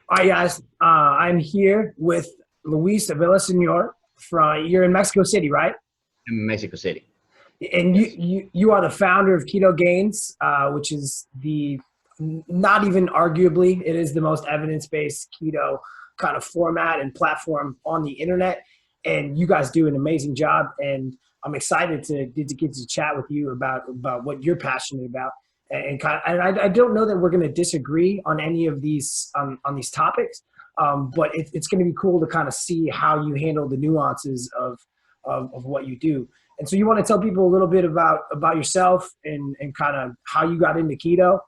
All right, guys. I'm here with Luis Villaseñor you're in Mexico City, right? In Mexico City. And Yes. you are the founder of KetoGains, which is not even arguably, it is the most evidence-based keto kind of format and platform on the internet. And you guys do an amazing job. And I'm excited to get to chat with you about what you're passionate about. And I don't know that we're going to disagree on any of these on these topics, but it's going to be cool to kind of see how you handle the nuances of what you do. And so you want to tell people a little bit about yourself and kind of how you got into keto?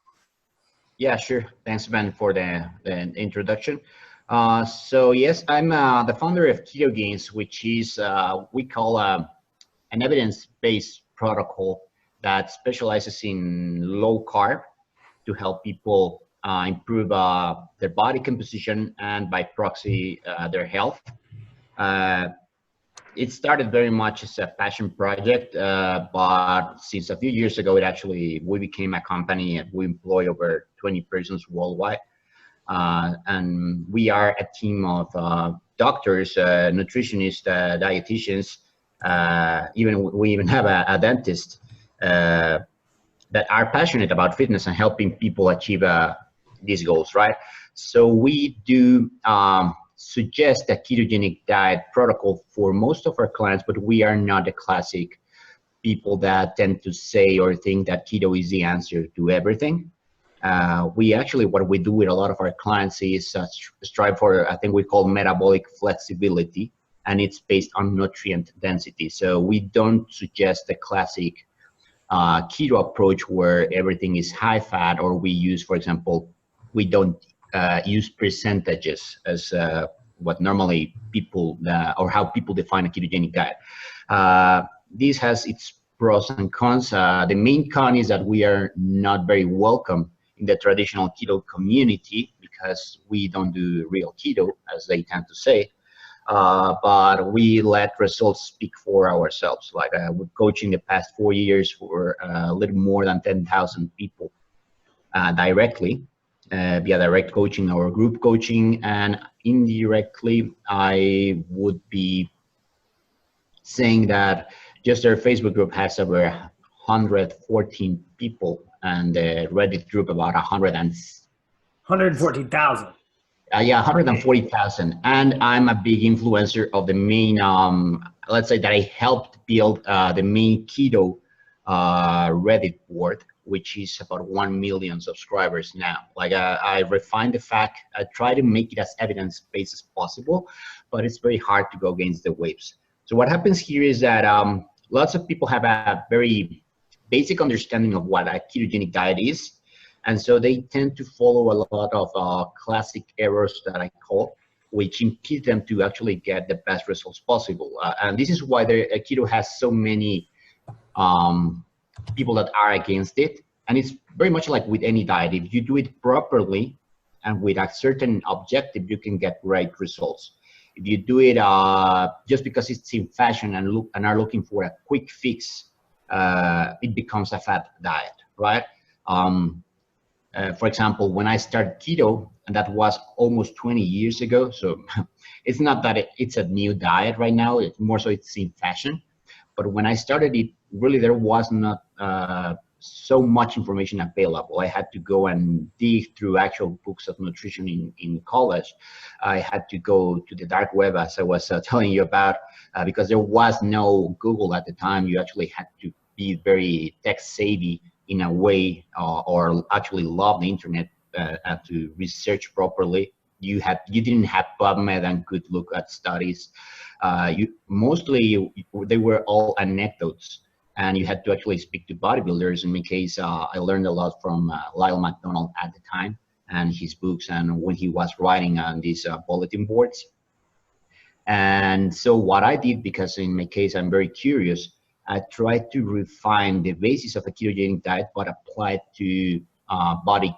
Yeah, sure. Thanks, Ben, for the introduction. So yes, I'm the founder of KetoGains, which is we call an evidence-based protocol that specializes in low carb to help people improve their body composition and by proxy their health. It started very much as a passion project, but since a few years ago, we became a company and we employ over 20 persons worldwide. And we are a team of doctors, nutritionists, dietitians, we even have a dentist that are passionate about fitness and helping people achieve these goals, right? So we do suggest a ketogenic diet protocol for most of our clients, but we are not the classic people that tend to say or think that keto is the answer to everything. What we do with a lot of our clients is strive for, I think we call metabolic flexibility, and it's based on nutrient density. So we don't suggest the classic keto approach where everything is high fat, or we use, for example, we don't use percentages as what normally people or how people define a ketogenic diet. This has its pros and cons. The main con is that we are not very welcome in the traditional keto community because we don't do real keto, as they tend to say. But we let results speak for ourselves. Like we're coaching the past 4 years for a little more than 10,000 people directly via direct coaching or group coaching, and indirectly I would be saying that just our Facebook group has over 114 people, and the Reddit group about 114,000. Yeah, 140,000. And I'm a big influencer of the main, let's say that I helped build the main keto Reddit board, which is about 1 million subscribers now. Like I refined the fact, I try to make it as evidence-based as possible, but it's very hard to go against the waves. So what happens here is that lots of people have a very basic understanding of what a ketogenic diet is. And so they tend to follow a lot of classic errors that I call, which impede them to actually get the best results possible. And this is why keto has so many people that are against it. And it's very much like with any diet. If you do it properly and with a certain objective, you can get great results. If you do it just because it's in fashion and are looking for a quick fix, it becomes a fad diet, right? For example, when I started keto, and that was almost 20 years ago, so it's not that it's a new diet right now, it's more so it's in fashion. But when I started it, really there was not so much information available. I had to go and dig through actual books of nutrition in college. I had to go to the dark web, as I was telling you about, because there was no Google at the time. You actually had to be very tech savvy in a way, or actually love the internet to research properly. You didn't have PubMed and could look at studies. Mostly they were all anecdotes, and you had to actually speak to bodybuilders. In my case, I learned a lot from Lyle McDonald at the time and his books, and when he was writing on these bulletin boards. And so what I did, because in my case I'm very curious, I tried to refine the basis of a ketogenic diet, but apply it to body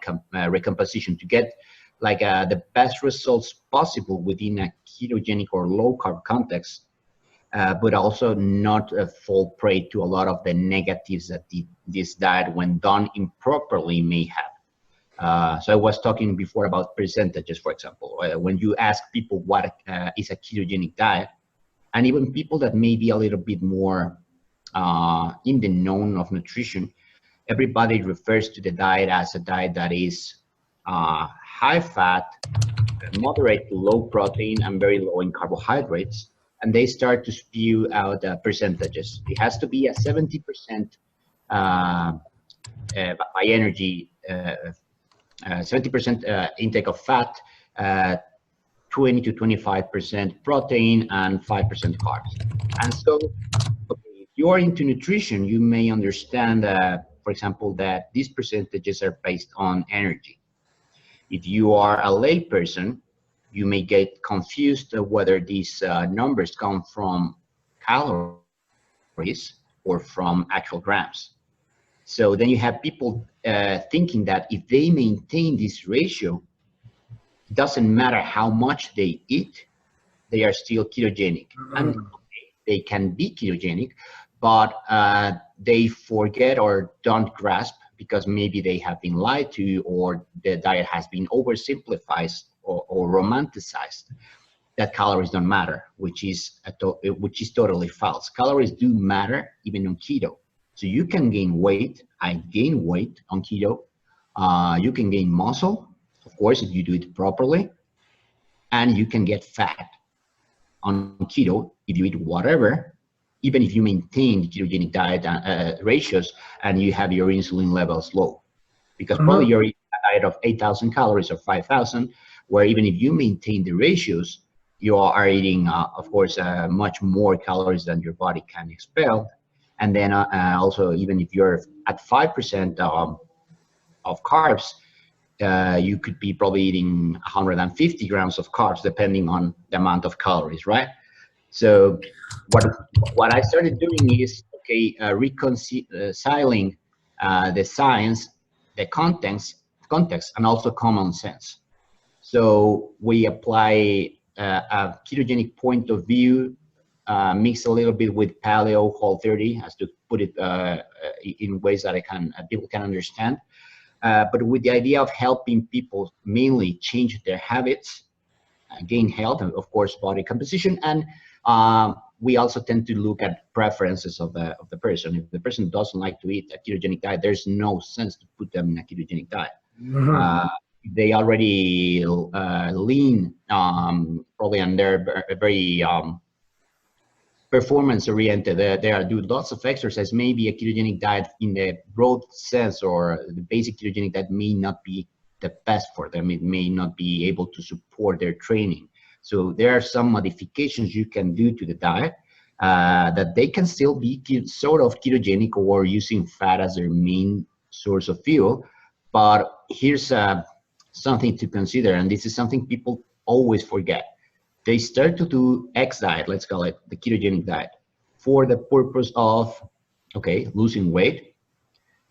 recomposition to get like the best results possible within a ketogenic or low carb context, but also not fall prey to a lot of the negatives that this diet, when done improperly, may have. So I was talking before about percentages, for example. When you ask people what is a ketogenic diet, and even people that may be a little bit more in the known of nutrition, everybody refers to the diet as a diet that is high fat, moderate to low protein, and very low in carbohydrates. And they start to spew out percentages. It has to be a 70% by energy, 70% intake of fat, 20 to 25% protein, and 5% carbs. And so, okay, if you are into nutrition, you may understand, for example, that these percentages are based on energy. If you are a layperson, you may get confused whether these numbers come from calories or from actual grams. So then you have people thinking that if they maintain this ratio, it doesn't matter how much they eat, they are still ketogenic. And they can be ketogenic, but they forget or don't grasp, because maybe they have been lied to, or the diet has been oversimplified or romanticized, that calories don't matter, which is totally false. Calories do matter even on keto. So you can gain weight. I gain weight on keto. You can gain muscle, of course, if you do it properly, and you can get fat on keto if you eat whatever, even if you maintain the ketogenic diet ratios and you have your insulin levels low, because probably you're eating a diet of 8,000 calories or 5,000, where even if you maintain the ratios, you are eating, of course, much more calories than your body can expel. And then also, even if you're at 5% of carbs, you could be probably eating 150 grams of carbs, depending on the amount of calories, right? So what I started doing is, okay, reconciling the science, the context, and also common sense. So we apply a ketogenic point of view, mix a little bit with paleo, Whole30, as to put it in ways that people can understand. But with the idea of helping people mainly change their habits, gain health, and of course body composition, and we also tend to look at preferences of the person. If the person doesn't like to eat a ketogenic diet, there's no sense to put them in a ketogenic diet. They already lean, probably, and they're very performance oriented. They do lots of exercise. Maybe a ketogenic diet in the broad sense, or the basic ketogenic diet, may not be the best for them. It may not be able to support their training. So there are some modifications you can do to the diet that they can still be sort of ketogenic, or using fat as their main source of fuel. But here's something to consider, and this is something people always forget. They start to do X diet, let's call it the ketogenic diet, for the purpose of, okay, losing weight.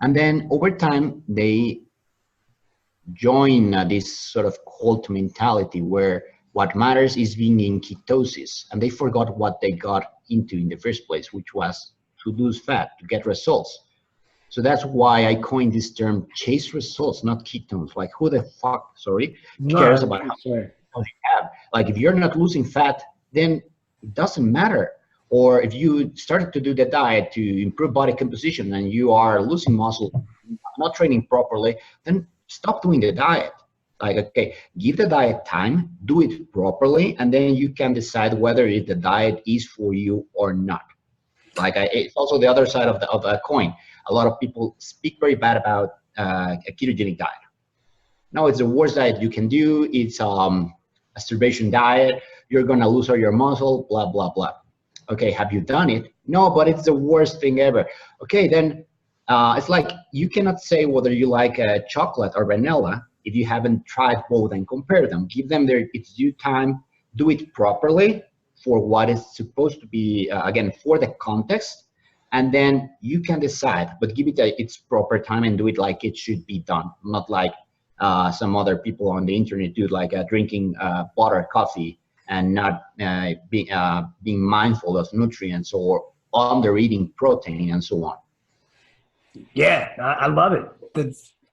And then over time, they join this sort of cult mentality where what matters is being in ketosis. And they forgot what they got into in the first place, which was to lose fat, to get results. So that's why I coined this term, chase results, not ketones. Like, who the fuck, cares about how you have? Like, if you're not losing fat, then it doesn't matter. Or if you started to do the diet to improve body composition and you are losing muscle, not training properly, then stop doing the diet. Like, okay, give the diet time, do it properly, and then you can decide whether the diet is for you or not. Like, it's also the other side of the coin. A lot of people speak very bad about a ketogenic diet. No, it's the worst diet you can do. It's a starvation diet. You're gonna lose all your muscle, blah, blah, blah. Okay, have you done it? No, but it's the worst thing ever. Okay, then it's like, you cannot say whether you like chocolate or vanilla if you haven't tried both and compare them. Give them its due time, do it properly for what is supposed to be, again, for the context, and then you can decide, but give it its proper time and do it like it should be done, not like some other people on the internet do, like drinking butter coffee and not being mindful of nutrients, or under eating protein and so on. Yeah, I love it.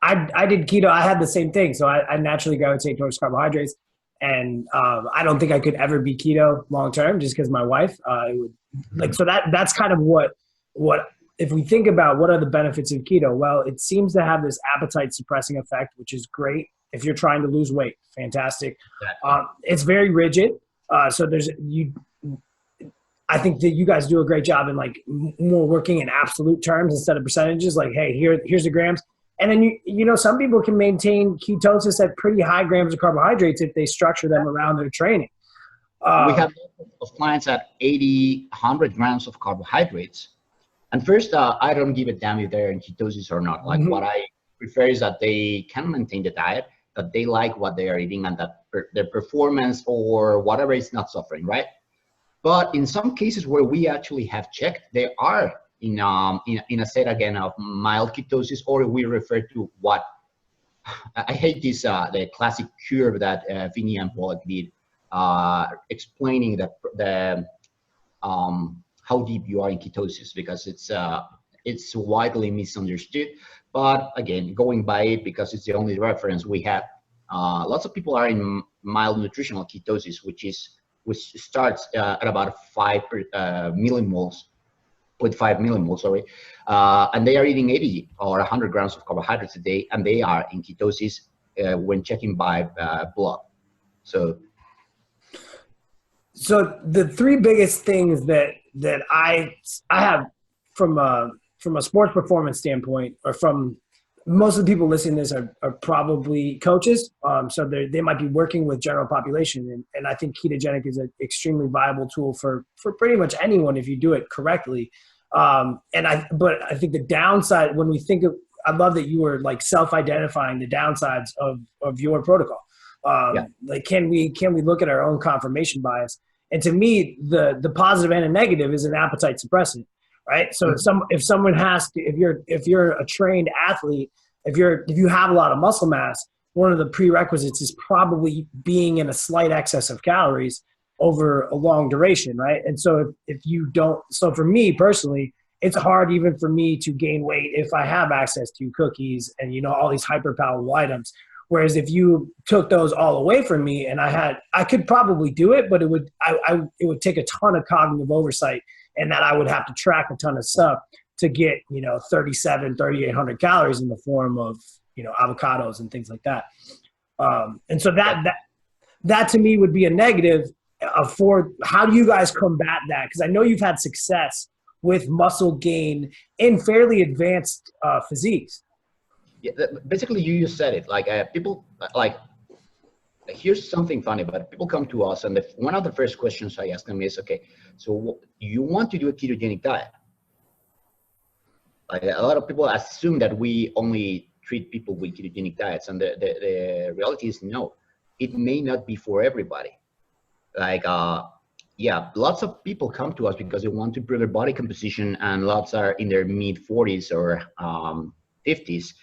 I did keto. I had the same thing. So I naturally gravitate towards carbohydrates. And I don't think I could ever be keto long term just because my wife it would like, so that's kind of what if we think about what are the benefits of keto. Well, it seems to have this appetite suppressing effect, which is great if you're trying to lose weight. Fantastic. It's very rigid. So there's you I think that you guys do a great job in like more working in absolute terms instead of percentages. Like, hey, here's the grams. And then you know, some people can maintain ketosis at pretty high grams of carbohydrates if they structure them around their training. We have clients at 80, 100 grams of carbohydrates. And first, I don't give a damn if they're in ketosis or not. Like, what I prefer is that they can maintain the diet, that they like what they are eating, and that their performance or whatever is not suffering, right? But in some cases where we actually have checked, they are in a state again of mild ketosis, or we refer to what I hate this the classic curve that Vinny and Pollock did, explaining the how deep you are in ketosis, because it's widely misunderstood. But again, going by it because it's the only reference we have, lots of people are in mild nutritional ketosis, which starts at about 5 millimoles, 0.5 millimoles, sorry, and they are eating 80 or 100 grams of carbohydrates a day, and they are in ketosis when checking by blood. So the three biggest things that I have from a sports performance standpoint, or from most of the people listening to this are probably coaches. So they might be working with general population. And I think ketogenic is an extremely viable tool for pretty much anyone if you do it correctly. But I think the downside, when we think of, I love that you were like self-identifying the downsides of your protocol. Like, can we look at our own confirmation bias? And to me, the positive and a negative is an appetite suppressant. Right. So if someone has to, if you're a trained athlete, if you have a lot of muscle mass, one of the prerequisites is probably being in a slight excess of calories over a long duration. Right. And so if you don't, so for me personally, it's hard even for me to gain weight if I have access to cookies and, you know, all these hyper palatable items. Whereas if you took those all away from me and I could probably do it, but it would take a ton of cognitive oversight, and that I would have to track a ton of stuff to get, you know, 3,800 calories in the form of, you know, avocados and things like that. And so that to me would be a negative for how do you guys combat that? Because I know you've had success with muscle gain in fairly advanced physiques. Yeah, basically you just said it. Like people, like, here's something funny, but people come to us and one of the first questions I ask them is, okay, so you want to do a ketogenic diet? Like, a lot of people assume that we only treat people with ketogenic diets, and the reality is no, it may not be for everybody. Like, yeah, lots of people come to us because they want to improve their body composition, and lots are in their mid 40s or 50s.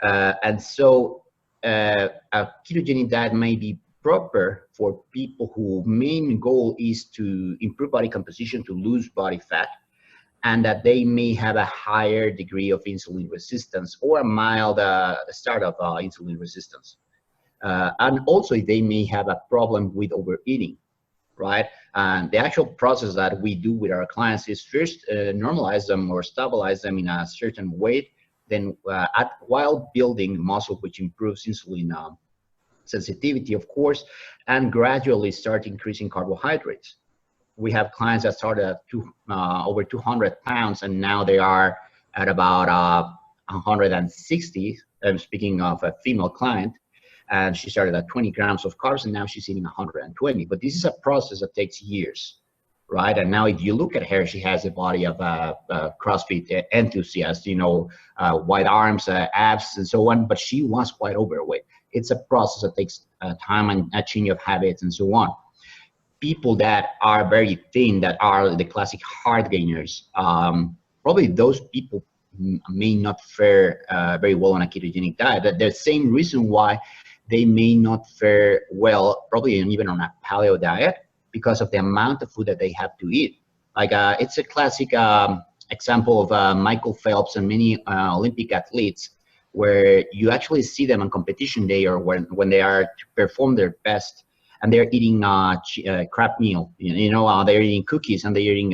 And so a ketogenic diet may be proper for people whose main goal is to improve body composition, to lose body fat, and that they may have a higher degree of insulin resistance or a mild start of insulin resistance. And also they may have a problem with overeating, right? And the actual process that we do with our clients is first normalize them or stabilize them in a certain weight, then while building muscle, which improves insulin sensitivity, of course, and gradually start increasing carbohydrates. We have clients that started at over 200 pounds, and now they are at about 160. I'm speaking of a female client, and she started at 20 grams of carbs, and now she's eating 120. But this is a process that takes years, right? And now if you look at her, she has the body of a CrossFit enthusiast, you know, wide arms, abs, and so on, but she was quite overweight. It's a process that takes time and a change of habits and so on. People that are very thin, that are the classic hard gainers, probably those people may not fare very well on a ketogenic diet. The same reason why they may not fare well, probably even on a paleo diet, because of the amount of food that they have to eat. Like it's a classic example of Michael Phelps and many Olympic athletes where you actually see them on competition day or when they are to perform their best, and they're eating crap meal. They're eating cookies and they're eating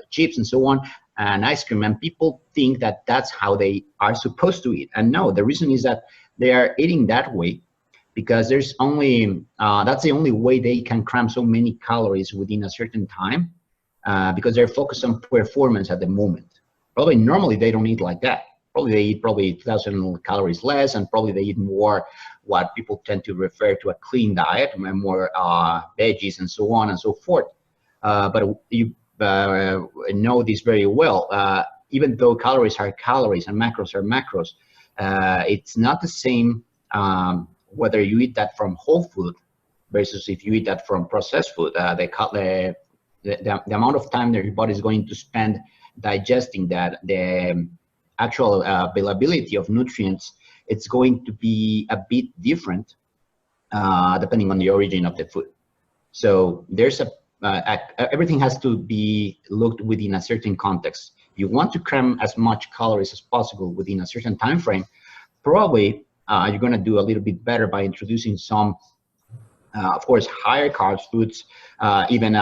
chips and so on, and ice cream, and people think that that's how they are supposed to eat. And no, the reason is that they are eating that way because there's only that's the only way they can cram so many calories within a certain time, because they're focused on performance at the moment. Probably normally they don't eat like that. Probably they eat 2,000 calories less, and probably they eat more what people tend to refer to a clean diet, more veggies and so on and so forth. But you know this very well. Even though calories are calories and macros are macros, it's not the same whether you eat that from whole food versus if you eat that from processed food. The amount of time that your body is going to spend digesting that, the actual availability of nutrients, it's going to be a bit different depending on the origin of the food. So there's everything has to be looked within a certain context. If you want to cram as much calories as possible within a certain time frame, probably you're going to do a little bit better by introducing some, of course, higher carbs foods, even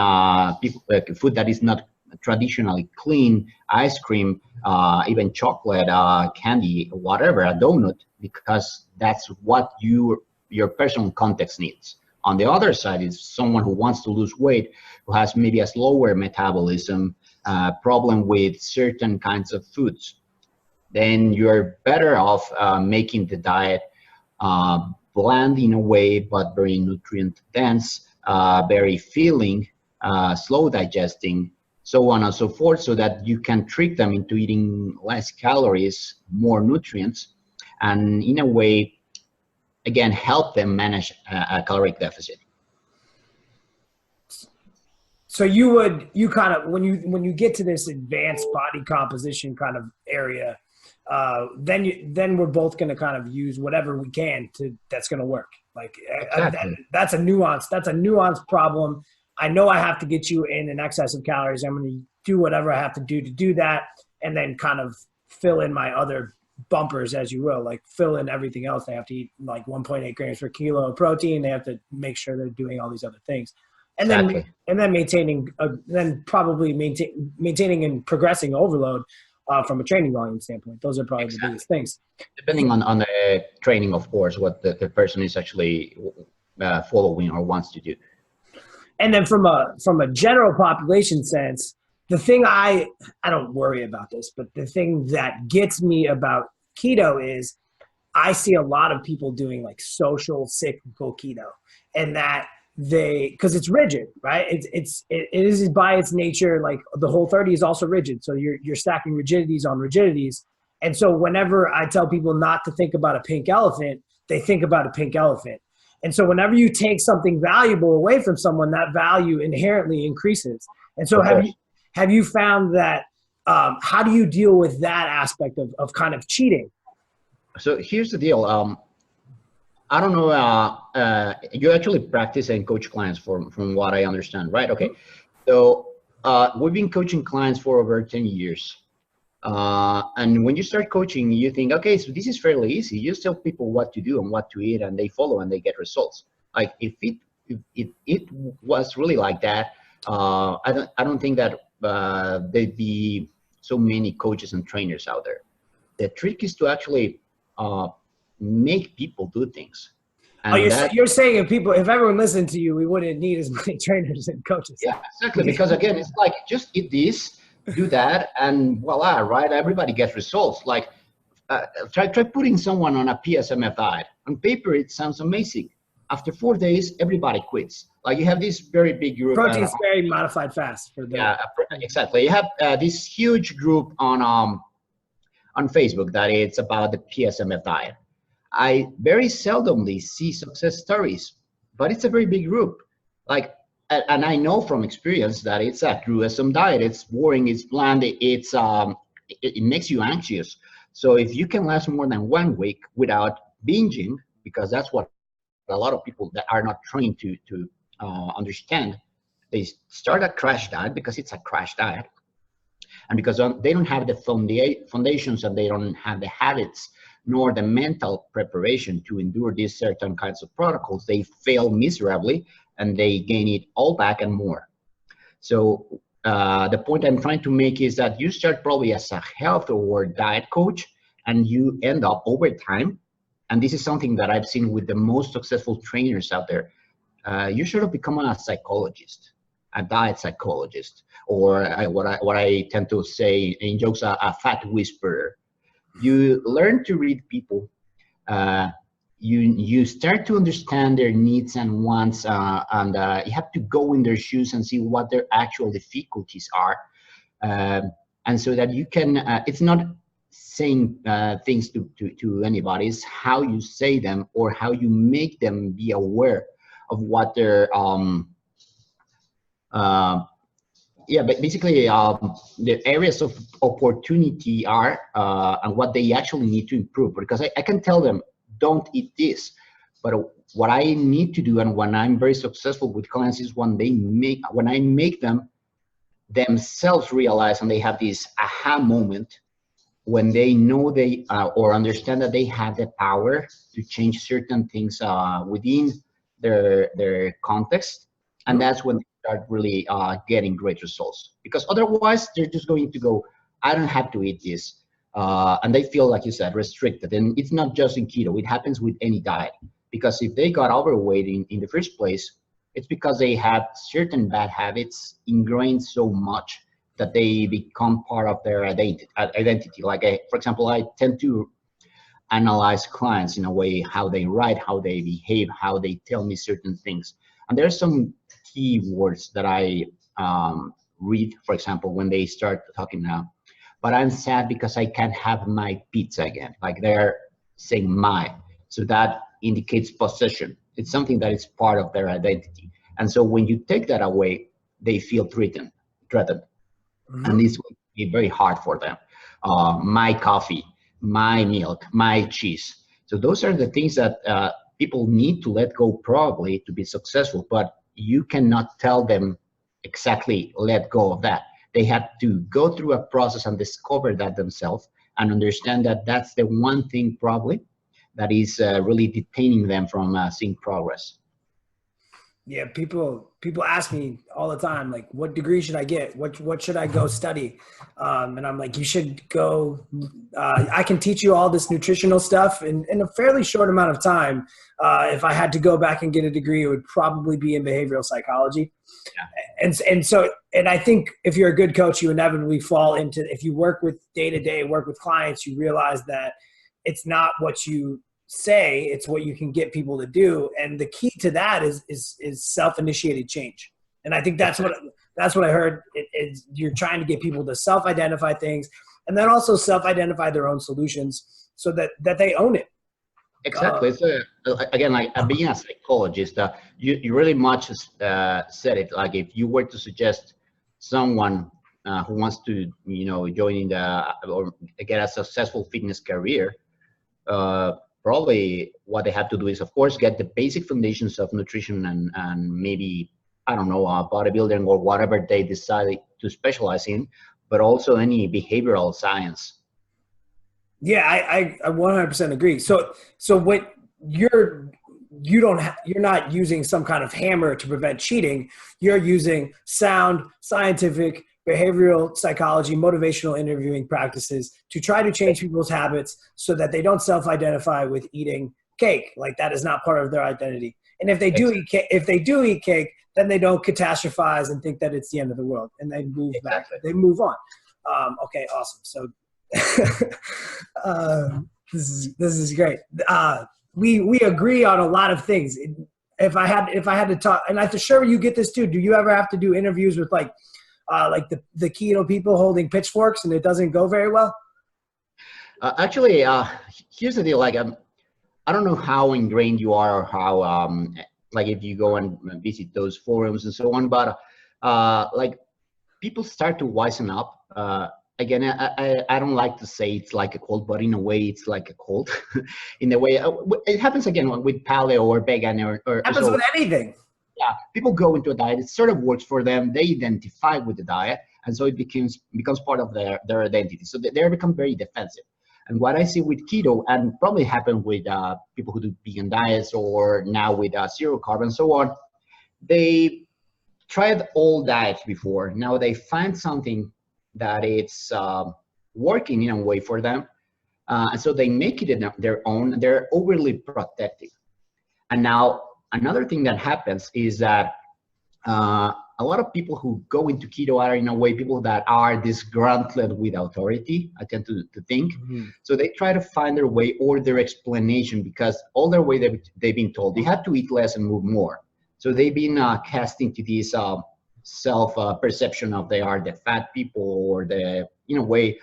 food that is not traditionally clean, ice cream, even chocolate, candy, whatever, a donut, because that's what your personal context needs. On the other side is someone who wants to lose weight, who has maybe a slower metabolism, problem with certain kinds of foods. Then you're better off making the diet bland in a way, but very nutrient dense, very filling, slow digesting, so on and so forth, so that you can trick them into eating less calories, more nutrients, and in a way, again, help them manage a caloric deficit. So you kind of, when you get to this advanced body composition kind of area, then we're both going to kind of use whatever we can that's going to work. Like Exactly. that's a nuanced problem. I know I have to get you in excess of calories. I'm going to do whatever I have to do that, and then kind of fill in my other bumpers, as you will, like fill in everything else. They have to eat like 1.8 grams per kilo of protein. They have to make sure they're doing all these other things. And Exactly. then maintaining and progressing overload from a training volume standpoint. Those are probably the biggest things. Depending on the training, of course, what the person is actually following or wants to do. And then from a general population sense, the thing I don't worry about this, but the thing that gets me about keto is I see a lot of people doing like social cyclical keto, and that because it's rigid, right? It is by its nature, like the Whole30 is also rigid. So you're stacking rigidities on rigidities. And so whenever I tell people not to think about a pink elephant, they think about a pink elephant. And so whenever you take something valuable away from someone, that value inherently increases. And so have you found that, how do you deal with that aspect of kind of cheating? So here's the deal. I don't know, you actually practice and coach clients from what I understand, right? Okay. So we've been coaching clients for over 10 years. And when you start coaching, you think, okay, so this is fairly easy. You just tell people what to do and what to eat, and they follow and they get results. Like if it was really like that, I don't think that there'd be so many coaches and trainers out there. The trick is to actually make people do things. And you're saying if everyone listened to you, we wouldn't need as many trainers and coaches. Yeah, exactly. Because again, it's like just eat this, do that, and voila, right? Everybody gets results. Like try putting someone on a PSMF diet. On paper, it sounds amazing. After 4 days, everybody quits. Like you have this very big group. Protein sparing modified fast for the. Yeah, exactly. You have this huge group on Facebook that it's about the PSMF diet. I very seldomly see success stories, but it's a very big group. Like, and I know from experience that it's a gruesome diet. It's boring. It's bland. It makes you anxious. So if you can last more than 1 week without binging, because that's what a lot of people that are not trained to understand, they start a crash diet because it's a crash diet, and because they don't have the foundations and they don't have the habits nor the mental preparation to endure these certain kinds of protocols, they fail miserably and they gain it all back and more. So the point I'm trying to make is that you start probably as a health or diet coach, and you end up over time, and this is something that I've seen with the most successful trainers out there, you sort of become a psychologist, a diet psychologist, or what I tend to say in jokes, a fat whisperer. You learn to read people. You start to understand their needs and wants, and you have to go in their shoes and see what their actual difficulties are, and so that you can. It's not saying things to anybody. It's how you say them or how you make them be aware of what their yeah, but basically the areas of opportunity are and what they actually need to improve. Because I can tell them, don't eat this, but what I need to do, and when I'm very successful with clients, is when I make them themselves realize, and they have this aha moment when they know they or understand that they have the power to change certain things within their context, and that's when they start really getting great results. Because otherwise, they're just going to go, I don't have to eat this. And they feel, like you said, restricted. And it's not just in keto, it happens with any diet. Because if they got overweight in the first place, it's because they have certain bad habits ingrained so much that they become part of their identity. Like, for example, I tend to analyze clients in a way, how they write, how they behave, how they tell me certain things. And there's some key words that I read, for example, when they start talking now. But I'm sad because I can't have my pizza again. Like, they're saying my. So that indicates possession. It's something that is part of their identity. And so when you take that away, they feel threatened. And this will be very hard for them. My coffee, my milk, my cheese. So those are the things that people need to let go probably to be successful, but you cannot tell them exactly let go of that. They have to go through a process and discover that themselves and understand that that's the one thing probably that is really detaining them from seeing progress. Yeah, people ask me all the time, like, what degree should I get? What should I go study? And I'm like, you should go. I can teach you all this nutritional stuff in a fairly short amount of time. If I had to go back and get a degree, it would probably be in behavioral psychology. Yeah. And I think if you're a good coach, you inevitably fall into, if you work with day-to-day, work with clients, you realize that it's not what you say, it's what you can get people to do. And the key to that is self-initiated change. And I think that's what I heard. You're trying to get people to self-identify things, and then also self-identify their own solutions so that they own it. Exactly. Again, like being a psychologist, you really much said it. Like, if you were to suggest someone who wants to, join in or get a successful fitness career, probably what they have to do is, of course, get the basic foundations of nutrition and maybe, I don't know, bodybuilding or whatever they decide to specialize in, but also any behavioral science. Yeah, I 100% agree. So what you're not using some kind of hammer to prevent cheating. You're using sound, scientific, behavioral psychology, motivational interviewing practices to try to change people's habits so that they don't self-identify with eating cake. Like, that is not part of their identity. And if they do eat cake, then they don't catastrophize and think that it's the end of the world, and they move back. They move on. Okay, awesome. So this is great. We agree on a lot of things. If I had to talk, and I'm sure you get this too. Do you ever have to do interviews with like the keto people holding pitchforks and it doesn't go very well? Actually, here's the deal. Like, I don't know how ingrained you are, or how like if you go and visit those forums and so on, but like, people start to wisen up. Again, I don't like to say it's like a cold, but in a way it's like a cold. In a way, it happens again with paleo or vegan or happens with anything. Yeah, people go into a diet. It sort of works for them. They identify with the diet, and so it becomes part of their identity. So they become very defensive. And what I see with keto, and probably happened with people who do vegan diets or now with zero carb and so on, they tried all diets before. Now they find something that it's working in a way for them. And so they make it in their own. They're overly protective. And now another thing that happens is that a lot of people who go into keto are in a way people that are disgruntled with authority, I tend to think. So they try to find their way or their explanation, because all their way they've been told you have to eat less and move more. So they've been cast into this self-perception of they are the fat people, or the, in a way,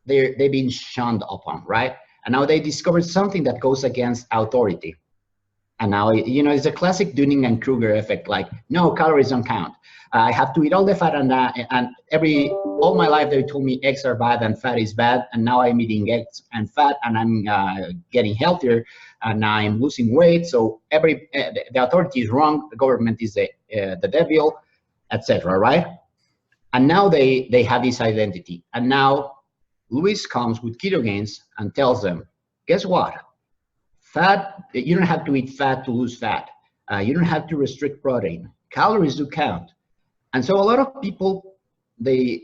they've been shunned upon, right? And now they discovered something that goes against authority. And now, you know, it's a classic Dunning and Kruger effect, like, no, calories don't count. I have to eat all the fat, and all my life they told me eggs are bad and fat is bad. And now I'm eating eggs and fat, and I'm getting healthier, and I'm losing weight. So the authority is wrong. The government is the devil, etc. Right? And now they have this identity. And now Luis comes with KetoGains and tells them, guess what? Fat, you don't have to eat fat to lose fat. You don't have to restrict protein. Calories do count. And so a lot of people, they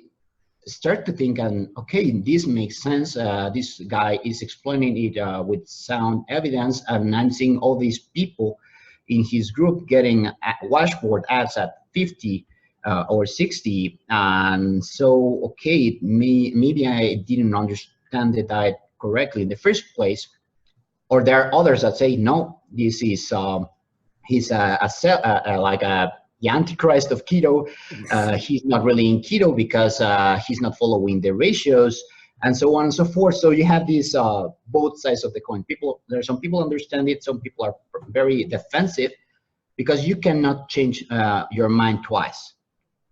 start to think, and okay, this makes sense. This guy is explaining it with sound evidence, and I'm seeing all these people in his group getting washboard ads at 50 or 60. And so, okay, maybe I didn't understand the diet correctly in the first place. Or there are others that say, no, this is he's like the antichrist of keto. He's not really in keto because he's not following the ratios, and so on and so forth. So you have these both sides of the coin. There are some people understand it, some people are very defensive, because you cannot change your mind twice,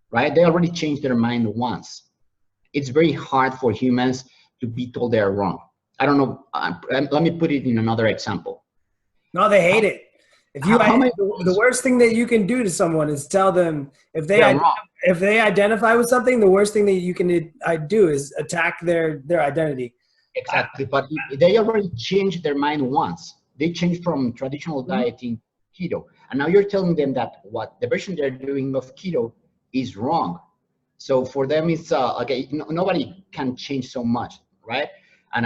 right? They already changed their mind once. It's very hard for humans to be told they are wrong. I don't know. Let me put it in another example. No, they hate it. If you, the worst thing that you can do to someone is tell them if they identify with something, the worst thing that you can do is attack their identity. Exactly, but they already changed their mind once. They changed from traditional dieting keto, and now you're telling them that what the version they're doing of keto is wrong. So for them, it's okay. Nobody can change so much, right? And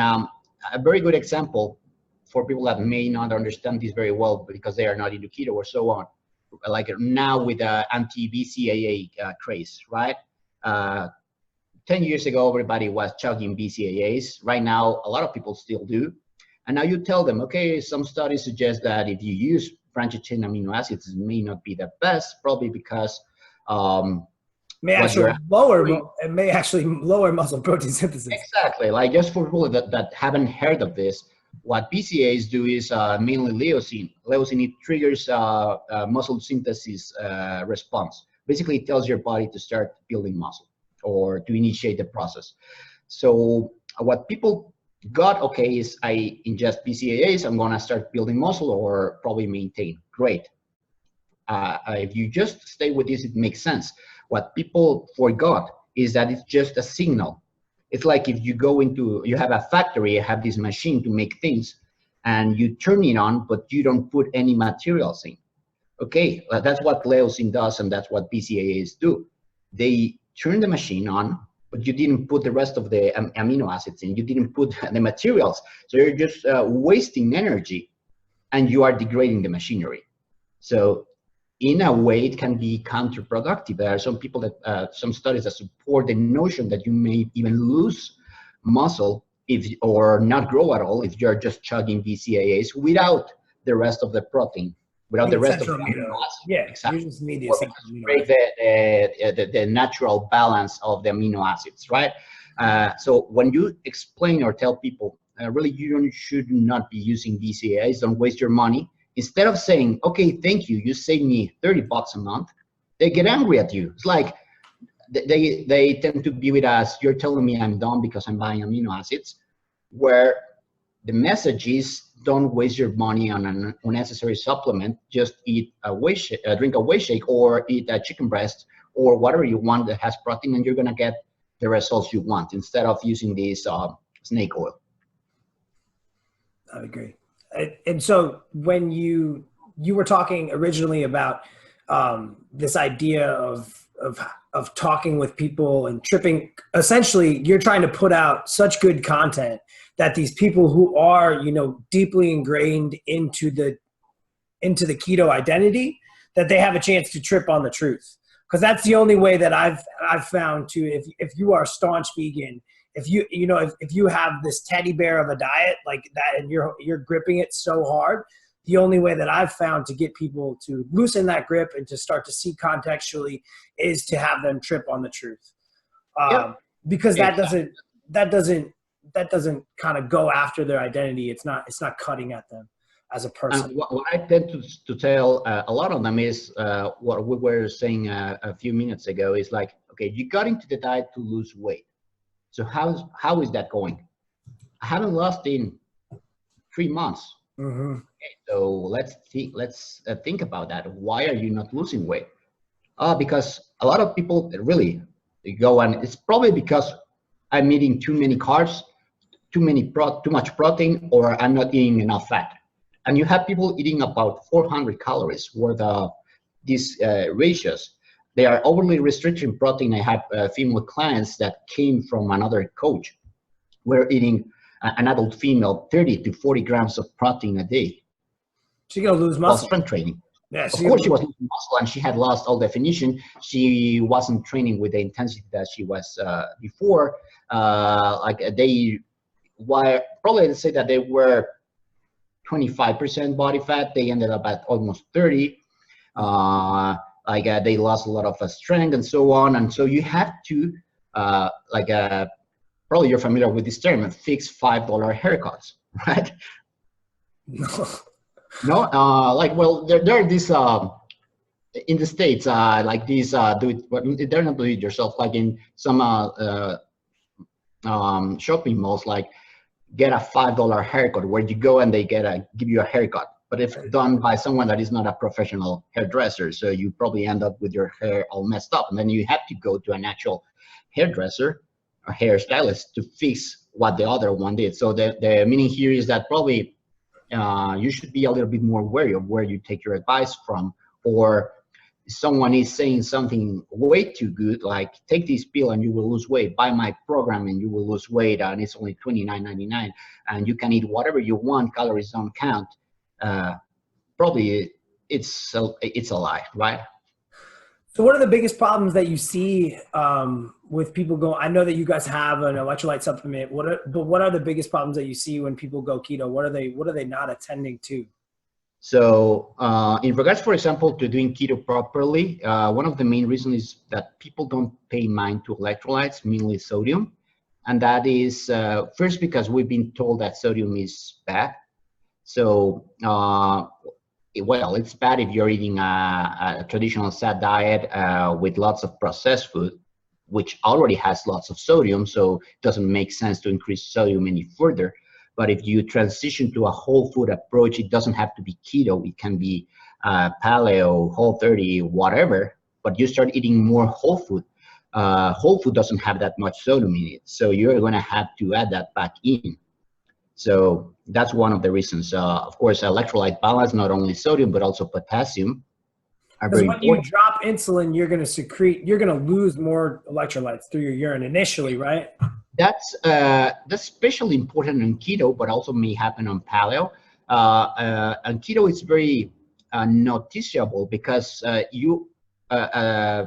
a very good example for people that may not understand this very well because they are not into keto or so on, like now with the anti-BCAA craze, right? 10 years ago, everybody was chugging BCAAs. Right now, a lot of people still do. And now you tell them, okay, some studies suggest that if you use branched chain amino acids, it may not be the best, probably because it may actually lower muscle protein synthesis. Exactly. Like, just for people that haven't heard of this, what BCAAs do is mainly leucine. Leucine, it triggers muscle synthesis response. Basically, it tells your body to start building muscle or to initiate the process. So what people got, okay, is I ingest BCAAs, I'm going to start building muscle or probably maintain. Great. If you just stay with this, it makes sense. What people forgot is that it's just a signal. It's like if you go into, you have a factory, you have this machine to make things, and you turn it on, but you don't put any materials in. Okay, that's what leucine does, and that's what BCAAs do. They turn the machine on, but you didn't put the rest of the amino acids in. You didn't put the materials. So you're just wasting energy, and you are degrading the machinery. So in a way, it can be counterproductive. There are some people that, some studies that support the notion that you may even lose muscle or not grow at all if you're just chugging BCAAs without the rest of the protein, without the rest of the amino acids. Yeah, exactly. You just need the break the natural balance of the amino acids, right? So when you explain or tell people, really, you should not be using BCAAs, don't waste your money. Instead of saying, okay, thank you, you saved me $30 a month, they get angry at you. It's like they tend to view it as, you're telling me I'm dumb because I'm buying amino acids, where the message is, don't waste your money on an unnecessary supplement. Just eat drink a whey shake, or eat a chicken breast, or whatever you want that has protein, and you're gonna get the results you want instead of using this snake oil. I agree. And so when you were talking originally about this idea of talking with people and tripping, essentially you're trying to put out such good content that these people who are, you know, deeply ingrained into the keto identity, that they have a chance to trip on the truth. Because that's the only way that I've found to, if you are a staunch vegan, if you have this teddy bear of a diet like that and you're gripping it so hard, the only way that I've found to get people to loosen that grip and to start to see contextually is to have them trip on the truth. Because that doesn't kind of go after their identity. It's not cutting at them as a person. What I tend to tell a lot of them is what we were saying a few minutes ago is like, okay, you got into the diet to lose weight. So how is that going? I haven't lost in 3 months. Mm-hmm. Okay, so let's think about that. Why are you not losing weight? Because a lot of people really go, and it's probably because I'm eating too many carbs, too much protein, or I'm not eating enough fat. And you have people eating about 400 calories worth of these ratios. They are overly restricting protein. I have female clients that came from another coach. We're eating an adult female 30 to 40 grams of protein a day. She's gonna lose muscle. While strength training. Yeah, of course she was losing muscle, and she had lost all definition. She wasn't training with the intensity that she was before. Probably let's say that they were 25% body fat. They ended up at almost 30. They lost a lot of strength and so on. And so you have to, probably you're familiar with this term, fix $5 haircuts, right? No, there are these in the States, they're not do it yourself, like in some shopping malls, like get a $5 haircut where you go and they give you a haircut. But if done by someone that is not a professional hairdresser, so you probably end up with your hair all messed up, and then you have to go to an actual hairdresser or hairstylist to fix what the other one did. So the meaning here is that probably you should be a little bit more wary of where you take your advice from, or someone is saying something way too good, like take this pill and you will lose weight, buy my program and you will lose weight, and it's only $29.99 and you can eat whatever you want, calories don't count. Probably it's a lie, right? So what are the biggest problems that you see with people going? I know that you guys have an electrolyte supplement. But what are the biggest problems that you see when people go keto? What are they not attending to? So in regards, for example, to doing keto properly, one of the main reasons is that people don't pay mind to electrolytes, mainly sodium. And that is first because we've been told that sodium is bad. So, it's bad if you're eating a traditional SAT diet with lots of processed food, which already has lots of sodium, so it doesn't make sense to increase sodium any further. But if you transition to a whole food approach, it doesn't have to be keto. It can be paleo, Whole30, whatever, but you start eating more whole food. Whole food doesn't have that much sodium in it, so you're gonna have to add that back in. So that's one of the reasons. Of course, electrolyte balance, not only sodium, but also potassium are very important. When you drop insulin, you're going to lose more electrolytes through your urine initially, right? That's especially important in keto, but also may happen on paleo. And keto is very noticeable because because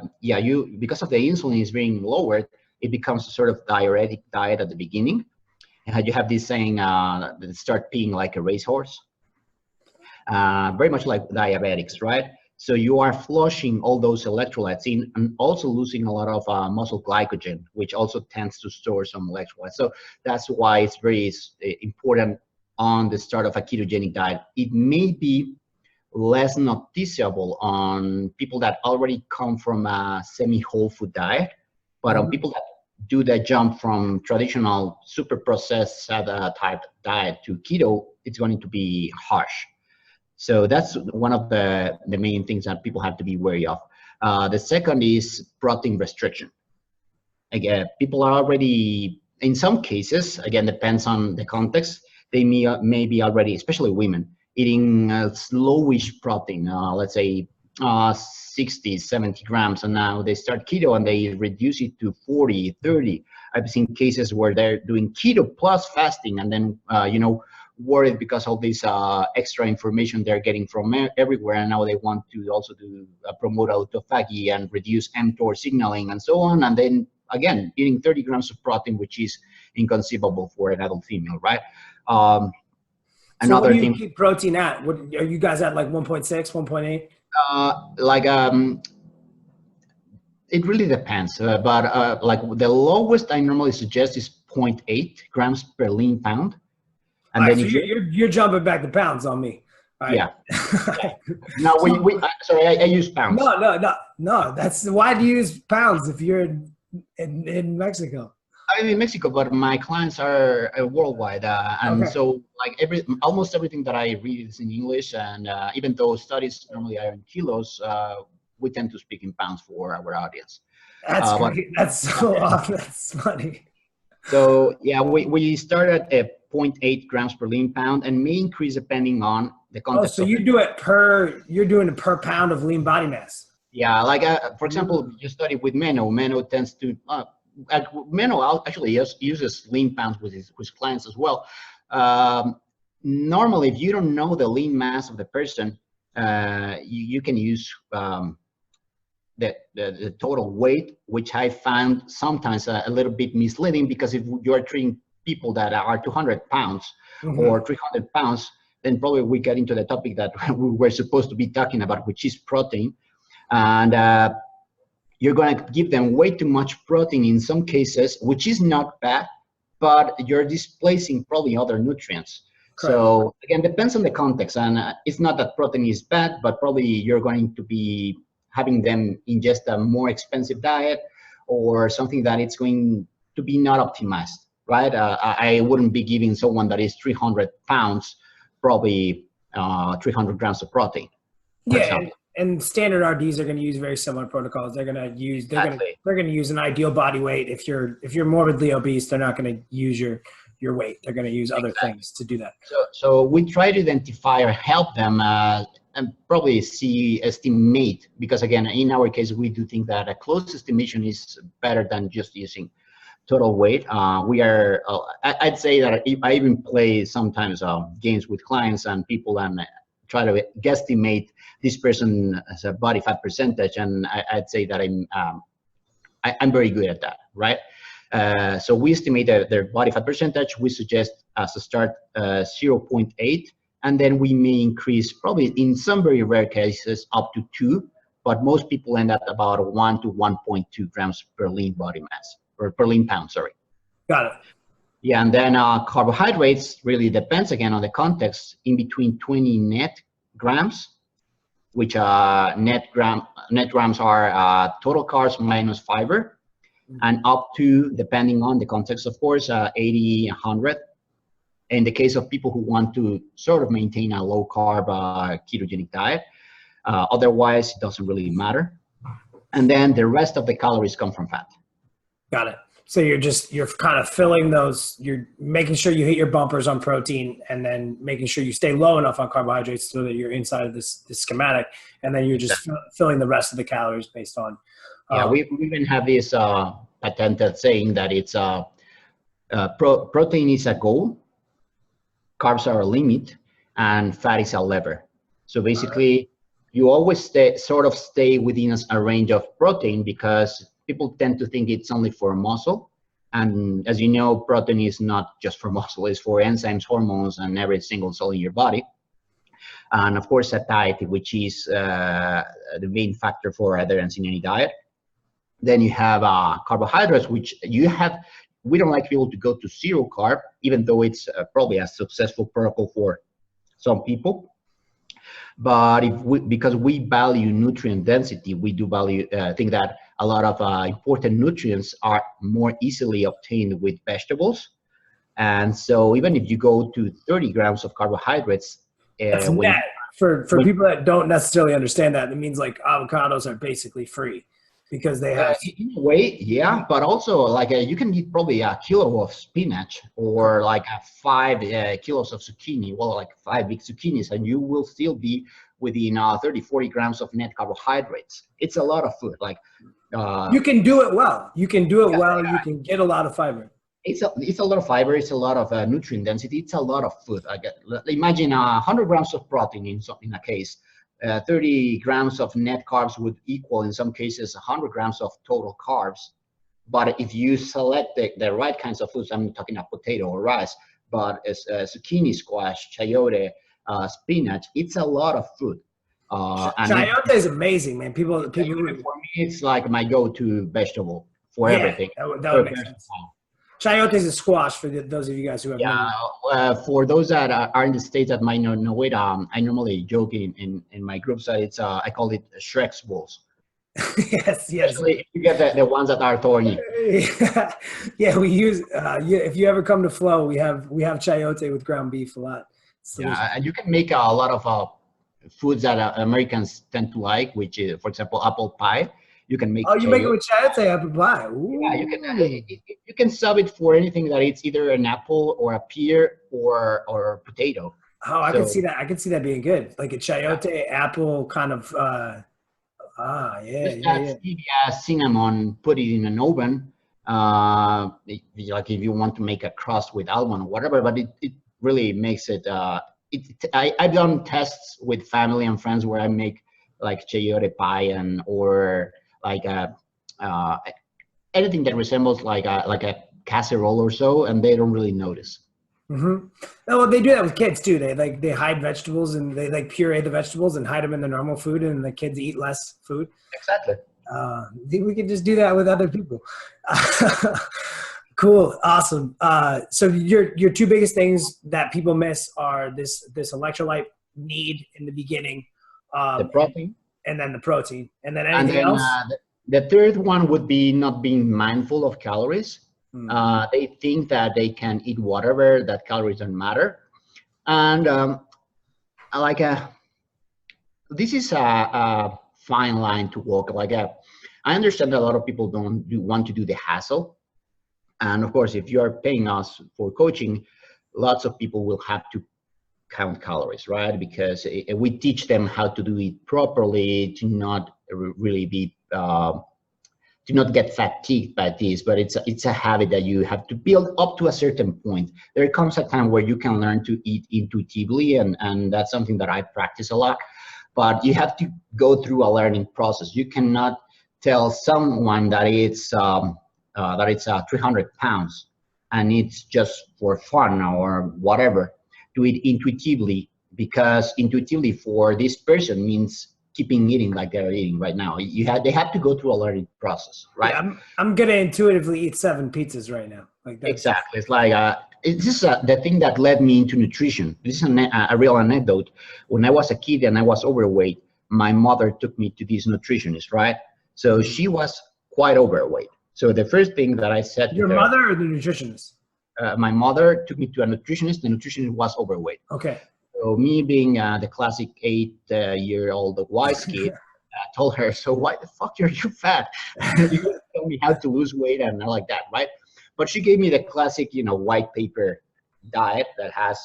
of the insulin is being lowered, it becomes a sort of diuretic diet at the beginning. And you have this saying that start peeing like a racehorse, very much like diabetics, right? So you are flushing all those electrolytes in and also losing a lot of muscle glycogen, which also tends to store some electrolytes. So that's why it's very important on the start of a ketogenic diet. It may be less noticeable on people that already come from a semi-whole food diet, but on people that do the jump from traditional super processed type diet to keto, it's going to be harsh. So that's one of the main things that people have to be wary of. The second is protein restriction. again, people are already, in some cases, again, depends on the context, they may be already, especially women, eating slowish protein, let's say 60, 70 grams, and now they start keto and they reduce it to 40, 30. I've seen cases where they're doing keto plus fasting, and then, worried because of this extra information they're getting from everywhere, and now they want to also do promote autophagy and reduce mTOR signaling and so on, and then again eating 30 grams of protein, which is inconceivable for an adult female, right? So Another what do you thing, keep protein at? What are you guys at, like 1.6, 1.8? like it really depends, but like the lowest I normally suggest is 0.8 grams per lean pound. And All right, then so if you're jumping back the pounds on me. All right. yeah. No, sorry, I use pounds. No. That's why do you use pounds if you're in Mexico? I'm in Mexico, but my clients are worldwide, and Okay. so like almost everything that I read is in English, and even though studies normally are in kilos, we tend to speak in pounds for our audience. That's But great. That's so awesome. That's funny. so yeah, we start at 0.8 grams per lean pound, and may increase depending on the Oh, context so of you do it you're doing it per pound of lean body mass. yeah, like for example, you study with Menno. Menno tends to Menno actually uses lean pounds with his clients as well. Normally, if you don't know the lean mass of the person, you can use the total weight, which I found sometimes a little bit misleading, because if you're treating people that are 200 pounds or 300 pounds, then probably we get into the topic that we were supposed to be talking about, which is protein. And you're going to give them way too much protein in some cases, which is not bad, but you're displacing probably other nutrients. Correct. So again, depends on the context, and it's not that protein is bad, but probably you're going to be having them ingest a more expensive diet or something that it's going to be not optimized, right? I wouldn't be giving someone that is 300 pounds probably 300 grams of protein, for Yeah, example. and standard RDs are going to use very similar protocols. They're going to use Exactly. they're going to use an ideal body weight. If you're morbidly obese, they're not going to use your weight. They're going to use other things to do that. So we try to identify or help them and probably estimate, because again, in our case, we do think that a close estimation is better than just using total weight. I'd say that I even play sometimes games with clients and people and try to guesstimate this person as a body fat percentage, and I'd say that I'm very good at that, right? So we estimate their body fat percentage. We suggest as a start 0.8, and then we may increase probably in some very rare cases up to 2, but most people end at about 1 to 1.2 grams per lean body mass, or per lean pound, sorry. Got it. Yeah, and then carbohydrates really depends again on the context, in between 20 net grams, which net grams are total carbs minus fiber, and up to, depending on the context, of course, 80, 100. In the case of people who want to sort of maintain a low carb ketogenic diet, otherwise it doesn't really matter. And then the rest of the calories come from fat. Got it. So you're kind of filling those, you're making sure you hit your bumpers on protein, and then making sure you stay low enough on carbohydrates so that you're inside of this schematic, and then you're just filling the rest of the calories based on. Yeah, we even have this patented saying that it's protein is a goal, carbs are a limit, and fat is a lever. So basically, you always stay within a range of protein, because people tend to think it's only for muscle. And as you know, protein is not just for muscle, it's for enzymes, hormones, and every single cell in your body. And of course, satiety, which is the main factor for adherence in any diet. Then you have carbohydrates, which we don't like people to go to zero carb, even though it's probably a successful protocol for some people. But because we value nutrient density, we do think that a lot of important nutrients are more easily obtained with vegetables. And so even if you go to 30 grams of carbohydrates, That's net. For people that don't necessarily understand that, it means like avocados are basically free. because they have. In a way, yeah, but also like you can eat probably a kilo of spinach or like 5 kilos of zucchini, well, like 5 big zucchinis, and you will still be within 30-40 grams of net carbohydrates. It's a lot of food. Like You can do it well. You can do it yeah, well. You can get a lot of fiber. it's a lot of fiber. It's a lot of nutrient density. It's a lot of food. Imagine 100 grams of protein in a case. 30 grams of net carbs would equal, in some cases, 100 grams of total carbs. But if you select the right kinds of foods, I'm talking about potato or rice, but it's zucchini, squash, chayote, spinach, it's a lot of food. Chayote is amazing, man. People. For me, it's like my go-to vegetable for everything. That would make sense. Chayote is a squash for those of you guys who have for those that are in the States that might not know it, I normally joke in my groups that it's I call it Shrek's balls. yes. Especially if you get the ones that are thorny. Yeah, we use if you ever come to Flow, we have chayote with ground beef a lot. And you can make a lot of foods that Americans tend to like, which is, for example, apple pie. You can make. Oh, you make it with chayote apple pie. Ooh. Yeah, you can sub it for anything that it's either an apple or a pear or potato. Oh, I can see that. I can see that being good, like a chayote apple kind of. Stevia, cinnamon, put it in an oven. Like if you want to make a crust with almond or whatever, but it really makes it. I've done tests with family and friends where I make like chayote pie or like anything that resembles like a casserole or so, and they don't really notice. Mm-hmm. Oh, well, they do that with kids too. They hide vegetables and they like puree the vegetables and hide them in the normal food, and the kids eat less food. Exactly. I think we could just do that with other people. Cool, awesome. So your two biggest things that people miss are this electrolyte need in the beginning, the protein, and then the protein, and then anything else. The third one would be not being mindful of calories. They think that they can eat whatever, that calories don't matter. And this is a fine line to walk. I understand that a lot of people don't want to do the hassle. And of course, if you are paying us for coaching, lots of people will have to count calories, right? Because we teach them how to do it properly, to not really be to not get fatigued by this, but it's a habit that you have to build up to a certain point. There comes a time where you can learn to eat intuitively, and that's something that I practice a lot. But you have to go through a learning process. You cannot tell someone that it's 300 pounds and it's just for fun or whatever. Do it intuitively, because intuitively for this person means keeping eating like they're eating right now. They have to go through a learning process, right? Yeah, I'm gonna intuitively eat 7 pizzas right now. Like that. Exactly. It's like this is the thing that led me into nutrition. This is a real anecdote. When I was a kid and I was overweight, my mother took me to this nutritionist, right? So she was quite overweight. So the first thing that I said Your to her, mother or the nutritionist? My mother took me to a nutritionist. The nutritionist was overweight. Okay. So me being the classic 8-year-old wise kid, told her, so why the fuck are you fat? You tell me how to lose weight and like that, right? But she gave me the classic, white paper diet that has,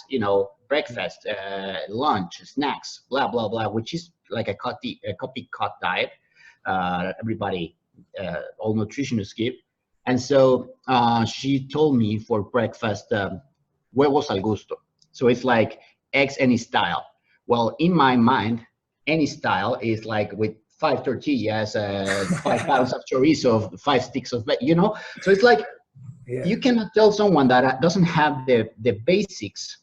breakfast, lunch, snacks, blah, blah, blah, which is like a copycat diet. Everybody, all nutritionists give. And so she told me for breakfast, huevos al gusto. So it's like eggs any style. Well, in my mind, any style is like with 5 tortillas, 5 pounds of chorizo, 5 sticks of, So it's like, you cannot tell someone that doesn't have the basics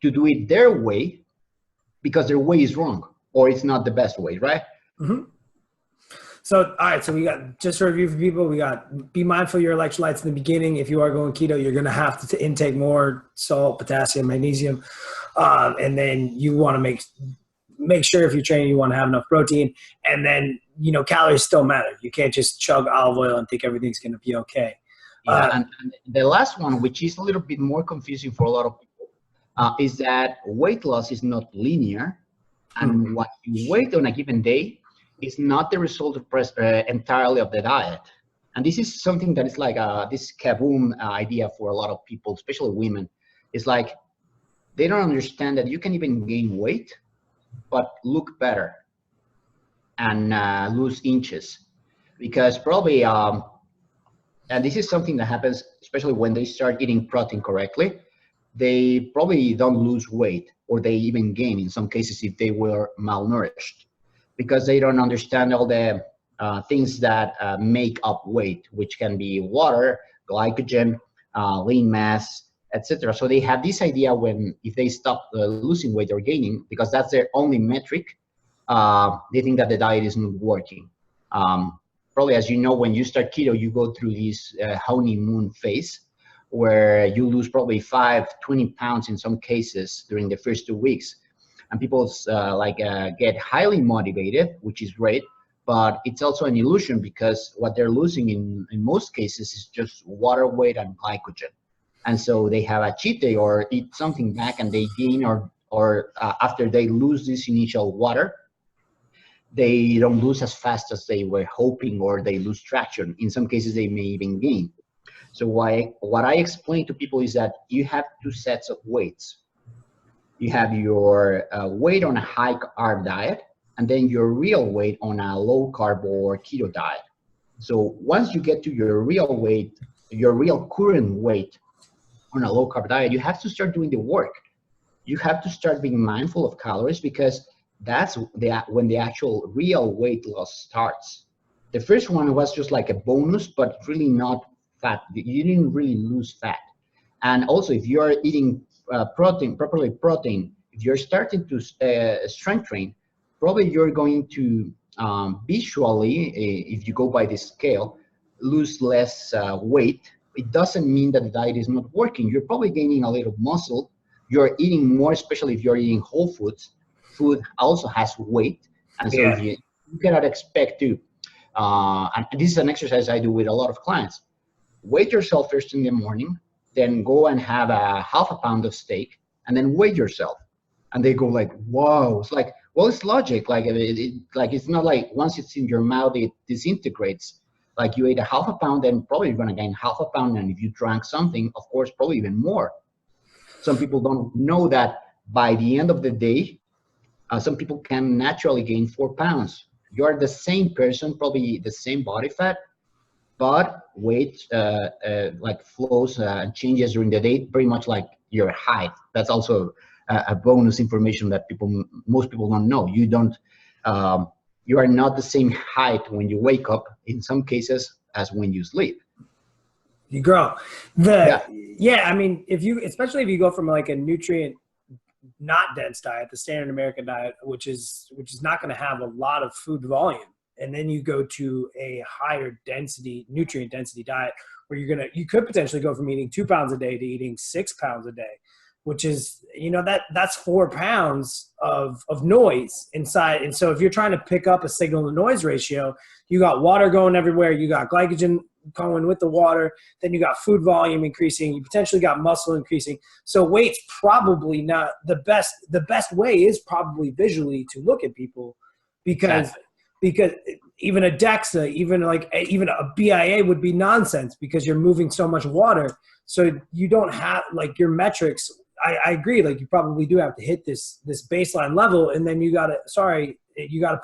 to do it their way, because their way is wrong or it's not the best way, right? Mm-hmm. So, all right. So we got, just to review for people, we got, be mindful of your electrolytes in the beginning. If you are going keto, you're going to have to intake more salt, potassium, magnesium. And then you want to make sure if you're training, you want to have enough protein. And then, calories still matter. You can't just chug olive oil and think everything's going to be okay. And the last one, which is a little bit more confusing for a lot of people, is that weight loss is not linear. And what you weight on a given day is not the result of entirely of the diet. And this is something that is like this kaboom idea for a lot of people, especially women. It's like they don't understand that you can even gain weight, but look better and lose inches. Because probably, and this is something that happens, especially when they start eating protein correctly, they probably don't lose weight, or they even gain in some cases if they were malnourished, because they don't understand all the things that make up weight, which can be water, glycogen, lean mass, etc. So they have this idea if they stop losing weight or gaining, because that's their only metric, they think that the diet isn't working. Probably, as you know, when you start keto, you go through this honeymoon phase where you lose probably 20 pounds in some cases during the first 2 weeks. And people get highly motivated, which is great, but it's also an illusion, because what they're losing in most cases is just water weight and glycogen. And so they have a cheat day or eat something back, and they gain, or after they lose this initial water, they don't lose as fast as they were hoping, or they lose traction. In some cases, they may even gain. So what I explain to people is that you have two sets of weights. You have your weight on a high carb diet, and then your real weight on a low carb or keto diet. So once you get to your real weight, your real current weight on a low carb diet, you have to start doing the work. You have to start being mindful of calories, because that's when the actual real weight loss starts. The first one was just like a bonus, but really not fat. You didn't really lose fat. And also, if you're eating properly, if you're starting to strength train, probably you're going to visually, if you go by this scale, lose less weight. It doesn't mean that the diet is not working. You're probably gaining a little muscle. You're eating more, especially if you're eating whole foods. Food also has weight. And so you cannot expect to, and this is an exercise I do with a lot of clients. Weigh yourself first in the morning, then go and have a half a pound of steak, and then weigh yourself. And they go like, whoa. It's like, well, it's logic. Like, it's not like once it's in your mouth, it disintegrates. Like, you ate a half a pound, then probably you're going to gain half a pound. And if you drank something, of course, probably even more. Some people don't know that by the end of the day, some people can naturally gain 4 pounds. You're the same person, probably the same body fat, but weight flows and changes during the day, pretty much like your height. That's also a bonus information that most people don't know. You are not the same height when you wake up, in some cases, as when you sleep. You grow. I mean, especially if you go from like a nutrient not dense diet, the standard American diet, which is not going to have a lot of food volume, and then you go to a higher density, nutrient density diet, where you could potentially go from eating 2 pounds a day to eating 6 pounds a day, which is, that's 4 pounds of noise inside. And so if you're trying to pick up a signal to noise ratio, you got water going everywhere, you got glycogen going with the water, then you got food volume increasing, you potentially got muscle increasing. So weight's probably not the best. The best way is probably visually to look at people, because even a DEXA, even a BIA would be nonsense, because you're moving so much water. So you don't have like your metrics. I agree. Like, you probably do have to hit this baseline level, and then you got to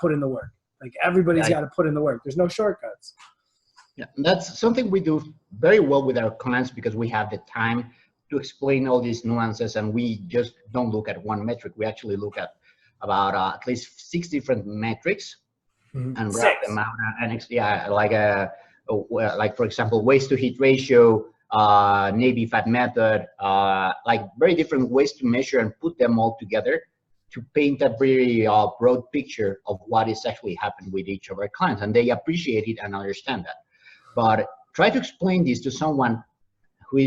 put in the work. Like, everybody's got to put in the work. There's no shortcuts. Yeah, that's something we do very well with our clients, because we have the time to explain all these nuances, and we just don't look at one metric. We actually look at about at least 6 different metrics, and wrap them out. And like for example, waste to heat ratio, Navy fat method, like very different ways to measure and put them all together to paint a very broad picture of what is actually happening with each of our clients, and they appreciate it and understand that. But try to explain this to someone who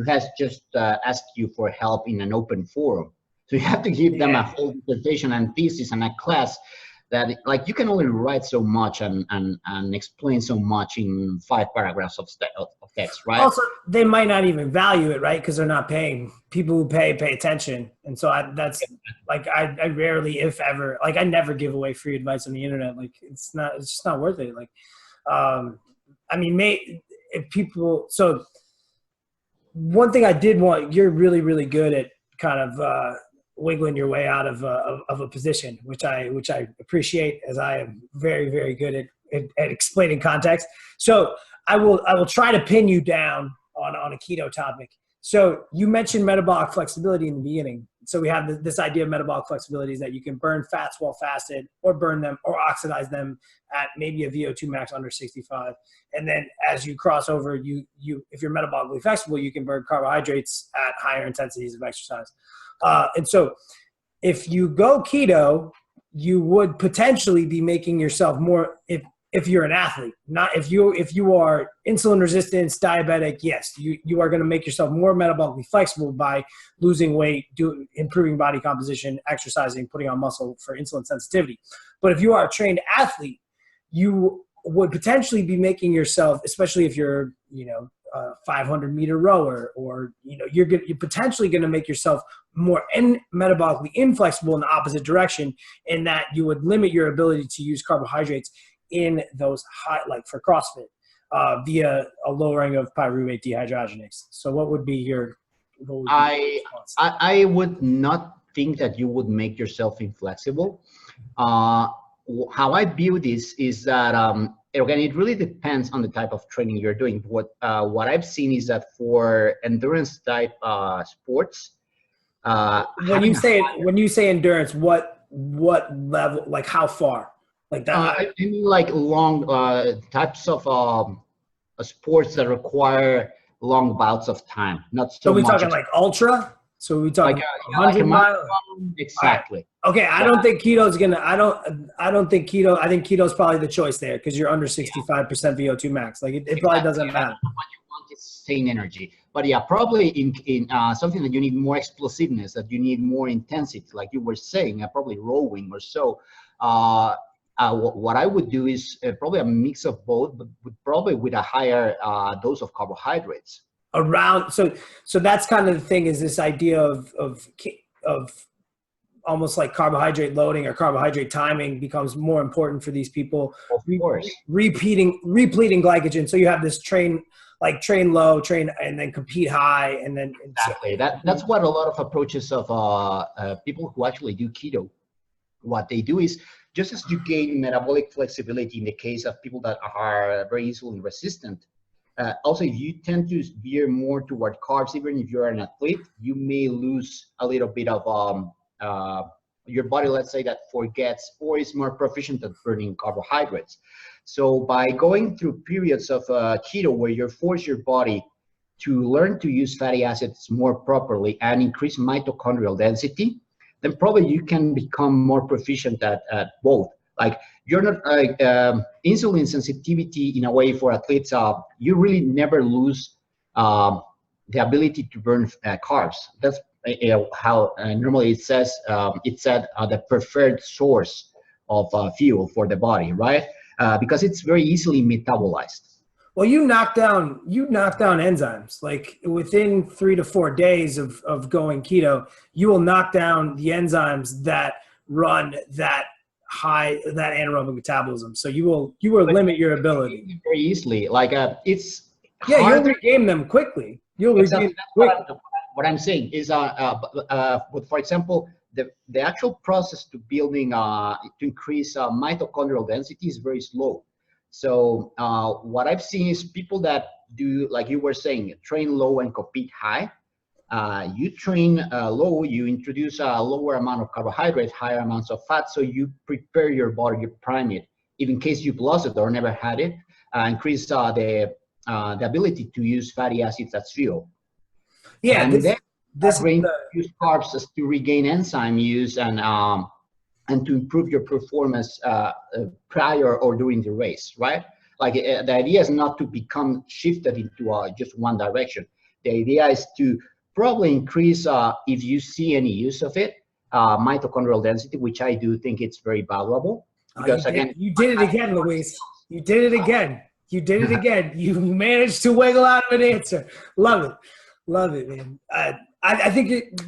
has just asked you for help in an open forum. So you have to give them a whole dissertation and thesis and a class that like you can only write so much and explain so much in 5 paragraphs of text, right? Also, they might not even value it, right? Because they're not paying. People who pay attention, and so that's like I rarely, if ever, like I never give away free advice on the internet. Like it's just not worth it. Like, I mean, if people. So one thing I did want, you're really really good at kind of wiggling your way out of a position, which I appreciate, as I am very very good at explaining context. So I will try to pin you down on a keto topic. So you mentioned metabolic flexibility in the beginning. So we have this idea of metabolic flexibility is that you can burn fats while fasted, or burn them or oxidize them at maybe a VO2 max under 65. And then as you cross over, you if you're metabolically flexible, you can burn carbohydrates at higher intensities of exercise. And so if you go keto, you would potentially be making yourself more, if you're an athlete, not if you are insulin resistant, diabetic, yes, you are going to make yourself more metabolically flexible by losing weight, improving body composition, exercising, putting on muscle for insulin sensitivity. But if you are a trained athlete, you would potentially be making yourself, especially if you're, 500-meter rower, or, you're potentially going to make yourself more metabolically inflexible in the opposite direction, in that you would limit your ability to use carbohydrates in those high, like for CrossFit, via a lowering of pyruvate dehydrogenase. So what would be your response? I would not think that you would make yourself inflexible. How I view this is that, again, it really depends on the type of training you're doing. What I've seen is that for endurance type sports, when you say endurance, what level, like how far? Like that? I mean, like long types of sports that require long bouts of time. Not so. So we much talking like ultra? So we talking like 100 miles? Exactly. Right. Okay, I don't think keto's gonna. I don't think keto. I think keto's probably the choice there, because you're under 65% VO2 max. Like it probably doesn't matter. What you want is sustained energy. But yeah, probably in something that you need more explosiveness, that you need more intensity, like you were saying, probably rowing or so. What I would do is probably a mix of both, but probably with a higher dose of carbohydrates. So that's kind of the thing, is this idea of almost like carbohydrate loading or carbohydrate timing becomes more important for these people. Of course. Repleting glycogen. So you have this train low, and then compete high, and then exactly. That's what a lot of approaches of people who actually do keto, what they do is, just as you gain metabolic flexibility in the case of people that are very insulin resistant, also if you tend to veer more toward carbs, even if you're an athlete, you may lose a little bit of your body, let's say, that forgets or is more proficient at burning carbohydrates. So by going through periods of keto where you force your body to learn to use fatty acids more properly and increase mitochondrial density, then probably you can become more proficient at both. Like you're not like insulin sensitivity in a way for athletes. You really never lose the ability to burn carbs. That's how normally it says. It said the preferred source of fuel for the body, right? Because it's very easily metabolized. Well, you knock down enzymes. Like within 3 to 4 days of going keto, you will knock down the enzymes that run that anaerobic metabolism. So you will limit your ability very easily. Like it's you'll regain them quickly. You'll exactly. regain them quickly. What I'm saying is, but for example, the actual process to building to increase mitochondrial density is very slow. So what I've seen is people that do, like you were saying, train low and compete high. You train low, you introduce a lower amount of carbohydrates, higher amounts of fat, so you prepare your body, you prime it, even in case you've lost it or never had it, increase the ability to use fatty acids as fuel. Yeah, and then use carbs as to regain enzyme use and to improve your performance prior or during the race, right? Like the idea is not to become shifted into just one direction. The idea is to probably increase, if you see any use of it, mitochondrial density, which I do think it's very valuable. because again, you did it again, Luis. You did it again. You did it again. You managed to wiggle out of an answer. Love it. Love it, man. I think,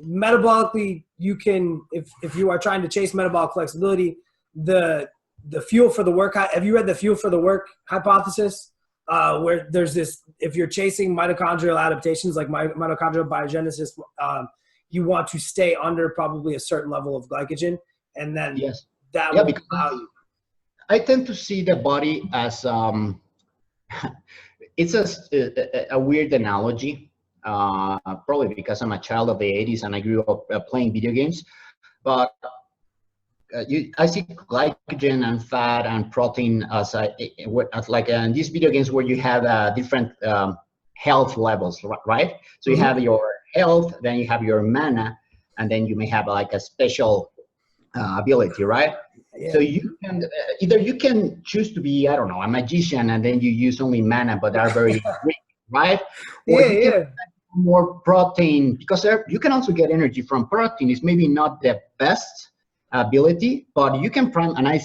metabolically, you can, if you are trying to chase metabolic flexibility, the fuel for the work, have you read the fuel for the work hypothesis? Where there's this, if you're chasing mitochondrial adaptations like mitochondrial biogenesis, you want to stay under probably a certain level of glycogen, and then that will allow you. I tend to see the body as it's a weird analogy, probably because I'm a child of the 80s and I grew up playing video games, but I see glycogen and fat and protein as like in these video games where you have different health levels, right? So you have your health, then you have your mana, and then you may have like a special ability, right? Yeah. So you can either you can choose to be, I don't know, a magician, and then you use only mana, but are very weak, right? Or you can more protein, because you can also get energy from protein. It's maybe not the best ability, but you can prime. And I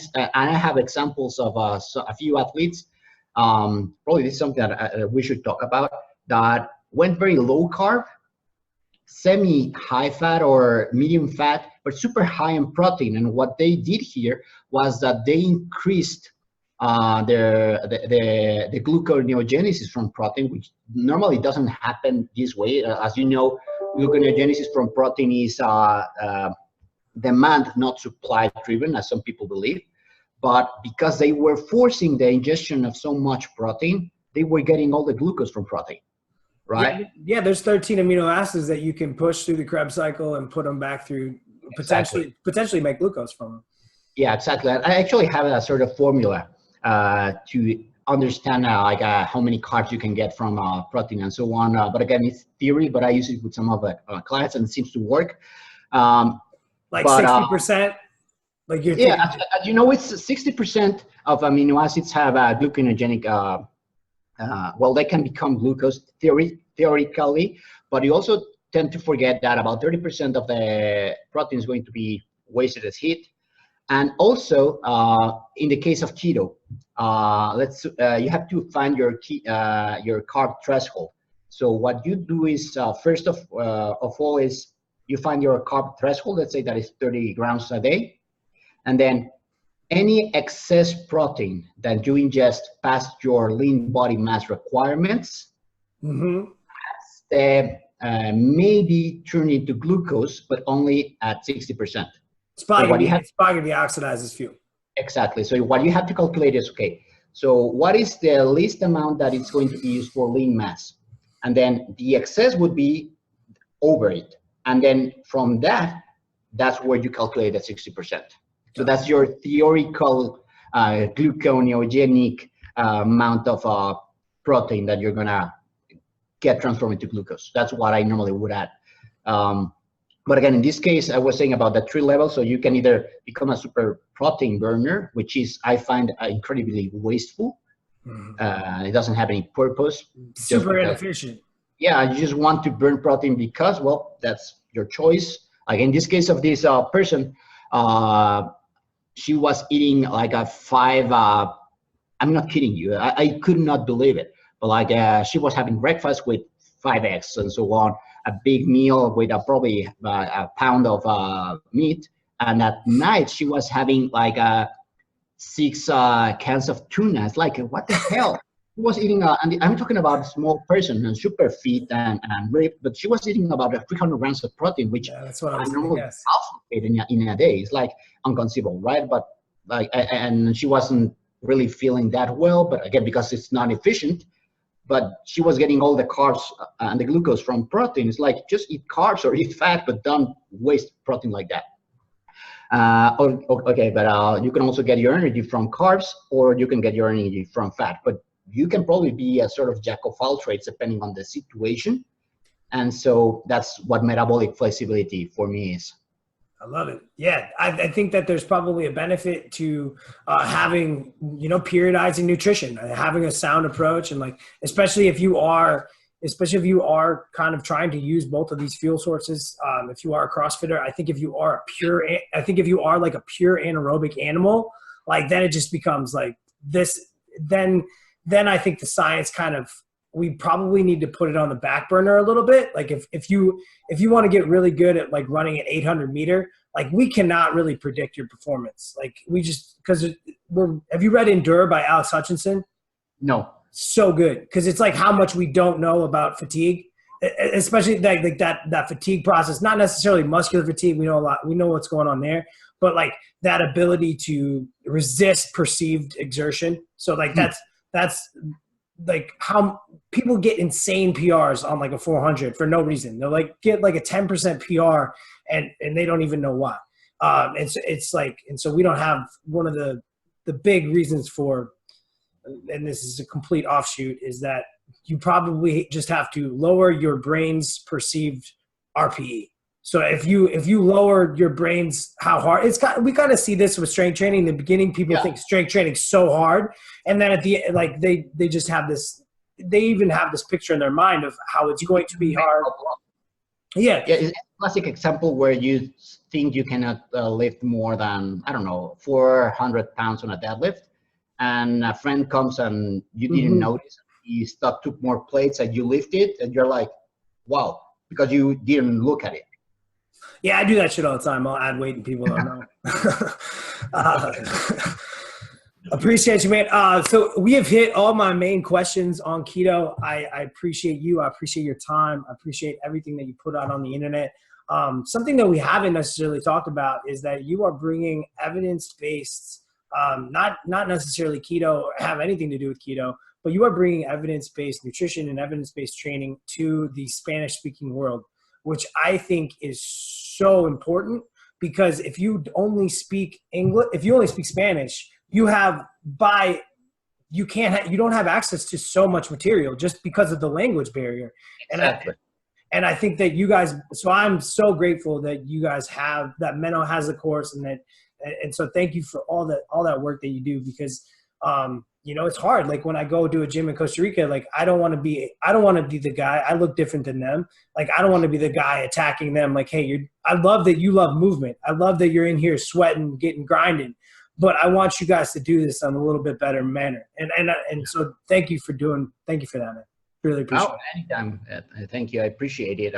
have examples of a few athletes. Probably this is something that we should talk about, that went very low carb, semi-high fat or medium fat, but super high in protein. And what they did here was that they increased the gluconeogenesis from protein, which normally doesn't happen this way. As you know, gluconeogenesis from protein is demand, not supply driven, as some people believe. But because they were forcing the ingestion of so much protein, they were getting all the glucose from protein. Right? Yeah, there's 13 amino acids that you can push through the Krebs cycle and put them back through, potentially make glucose from them. Yeah, exactly. I actually have a sort of formula to understand how many carbs you can get from protein and so on. But again, it's theory, but I use it with some of the clients and it seems to work. Like 60%? Like you're as you know, it's 60% of amino acids have gluconeogenic well, they can become glucose theoretically, but you also tend to forget that about 30% of the protein is going to be wasted as heat. And also, in the case of keto, you have to find your carb threshold. So what you do is, first of all, is you find your carb threshold. Let's say that is 30 grams a day, and then any excess protein that you ingest past your lean body mass requirements, maybe turn into glucose, but only at 60%. It's probably going to be oxidized as fuel. Exactly. So what you have to calculate is, okay, so what is the least amount that it's going to be used for lean mass? And then the excess would be over it. And then from that's where you calculate the 60%. So that's your theoretical gluconeogenic amount of protein that you're gonna get transformed into glucose. That's what I normally would add. But again, in this case, I was saying about the 3 levels. So you can either become a super protein burner, which is, I find, incredibly wasteful. It doesn't have any purpose. Super inefficient. Yeah, you just want to burn protein because, well, that's your choice. Like in this case of this person, she was eating like a 5, I'm not kidding you, I could not believe it, but like she was having breakfast with 5 eggs and so on, a big meal with probably a pound of meat, and at night she was having like 6 cans of tuna. It's like, what the hell? She was eating, and I'm talking about a small person and super fit and ripped, but she was eating about 300 grams of protein, which that's what I was normally in a day. It's like unconceivable, right? But like, and she wasn't really feeling that well, but again, because it's not efficient, but she was getting all the carbs and the glucose from protein. It's like, just eat carbs or eat fat, but don't waste protein like that. Okay, but you can also get your energy from carbs, or you can get your energy from fat, but you can probably be a sort of jack of all trades depending on the situation. And so that's what metabolic flexibility for me is. I love it. Yeah, I think that there's probably a benefit to having, periodizing nutrition, having a sound approach, and like, especially if you are kind of trying to use both of these fuel sources. If you are a CrossFitter, I think if you are like a pure anaerobic animal, like then it just becomes like this. Then I think the science we probably need to put it on the back burner a little bit. Like if you want to get really good at like running an 800 meter, like we cannot really predict your performance. Like we just, because have you read Endure by Alex Hutchinson? No. So good, because it's like how much we don't know about fatigue, especially like that fatigue process. Not necessarily muscular fatigue. We know a lot. We know what's going on there, but like that ability to resist perceived exertion. So like that's like how people get insane PRs on like a 400 for no reason. They'll like get like a 10% PR and they don't even know why. It's like, and so we don't have one of the big reasons for, and this is a complete offshoot, is that you probably just have to lower your brain's perceived RPE. So if you lower your brain's how hard we kind of see this with strength training. In the beginning, people think strength training is so hard, and then at the like they just have this. They even have this picture in their mind of how it's going to be hard. Yeah, it's a classic example where you think you cannot lift more than, I don't know, 400 pounds on a deadlift, and a friend comes and you didn't notice. He took more plates and you lift it, and you're like, wow, because you didn't look at it. Yeah, I do that shit all the time. I'll add weight and people don't know. Appreciate you, man. So we have hit all my main questions on keto. I appreciate you. I appreciate your time. I appreciate everything that you put out on the internet. Something that we haven't necessarily talked about is that you are bringing evidence-based, not necessarily keto or have anything to do with keto, but you are bringing evidence-based nutrition and evidence-based training to the Spanish-speaking world, which I think is so important, because if you only speak English, if you only speak Spanish, you don't have access to so much material just because of the language barrier. Exactly. And I think that you guys, so I'm so grateful that you guys have that. Menno has the course, and so thank you for all that work that you do, because it's hard. Like when I go to a gym in Costa Rica, like I don't want to be the guy. I look different than them. Like I don't want to be the guy attacking them. Like, hey, I love that you love movement. I love that you're in here sweating, getting grinding, but I want you guys to do this on a little bit better manner. And so thank you for that, man. Really appreciate it. Anytime. Thank you. I appreciate it.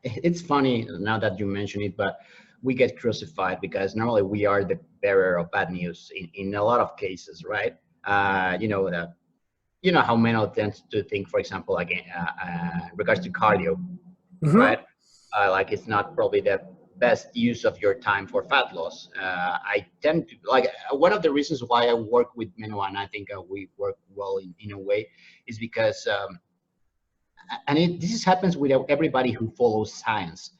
It's funny now that you mention it, but we get crucified because normally we are the bearer of bad news in a lot of cases, right? You know how Menno tends to think, for example, like regards to cardio, right? Like it's not probably the best use of your time for fat loss. I tend to like one of the reasons why I work with Menno, and I think we work well in a way, is because this happens with everybody who follows science.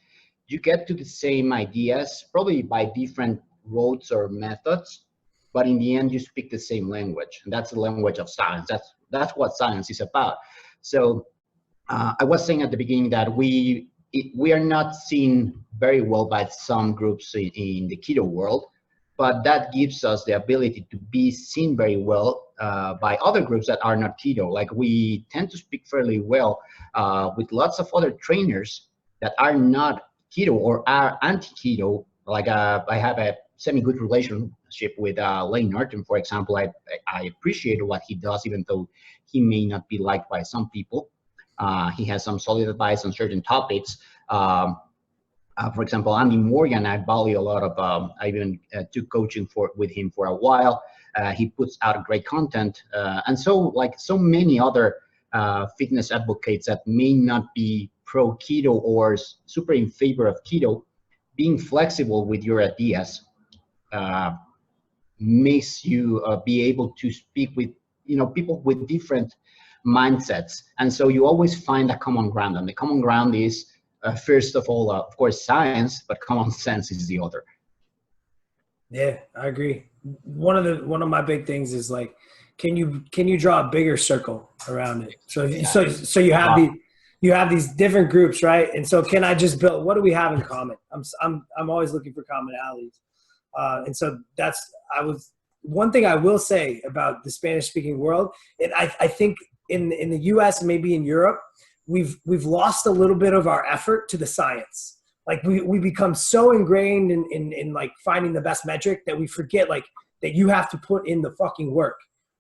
You get to the same ideas, probably by different roads or methods, but in the end, you speak the same language, and that's the language of science. That's what science is about. So I was saying at the beginning that we are not seen very well by some groups in the keto world, but that gives us the ability to be seen very well by other groups that are not keto. Like we tend to speak fairly well with lots of other trainers that are not keto or are anti-keto. Like I have a semi-good relationship with Lane Norton, for example. I appreciate what he does, even though he may not be liked by some people. He has some solid advice on certain topics. For example, Andy Morgan, I value a lot of. I even took coaching with him for a while. He puts out great content, and so many other fitness advocates that may not be pro keto or super in favor of keto, being flexible with your ideas makes you be able to speak with people with different mindsets, and so you always find a common ground, and the common ground is first of all, of course, science, but common sense is the other. Yeah, I agree. One of my big things is like, can you draw a bigger circle around it? So you have these different groups, right? And so can I just build? What do we have in common? I'm always looking for commonalities, and so one thing I will say about the Spanish-speaking world. I think in the U.S. and maybe in Europe, we've lost a little bit of our effort to the science. like we become so ingrained in like finding the best metric that we forget like that you have to put in the fucking work,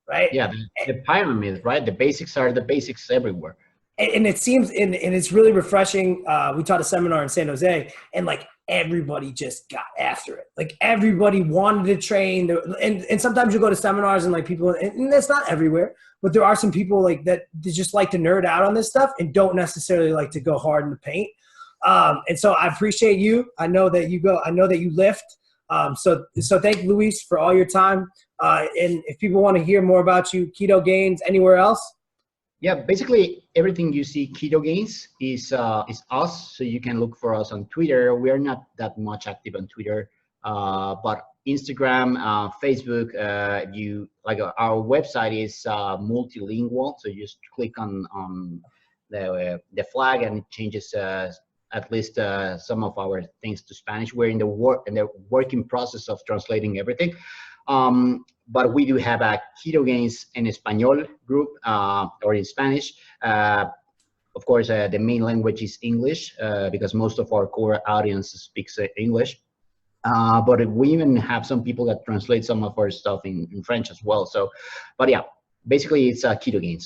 right? Yeah, the pyramid, right? The basics are the basics everywhere. And it seems and it's really refreshing. We taught a seminar in San Jose, and like everybody just got after it. Like everybody wanted to train, and sometimes you go to seminars and like people, and that's not everywhere, but there are some people like that they just like to nerd out on this stuff and don't necessarily like to go hard in the paint. And so I appreciate you. I know that you go. I know that you lift. So thank you, Luis, for all your time. And if people want to hear more about you, KetoGains, anywhere else. Yeah, basically everything you see KetoGains is us. So you can look for us on Twitter. We are not that much active on Twitter, but Instagram, Facebook. You like our website is multilingual. So you just click on the flag and it changes at least some of our things to Spanish. We're in the working process of translating everything. But we do have a KetoGains en Español group, or in Spanish. Of course, the main language is English because most of our core audience speaks English. But we even have some people that translate some of our stuff in French as well. So, but yeah, basically it's KetoGains.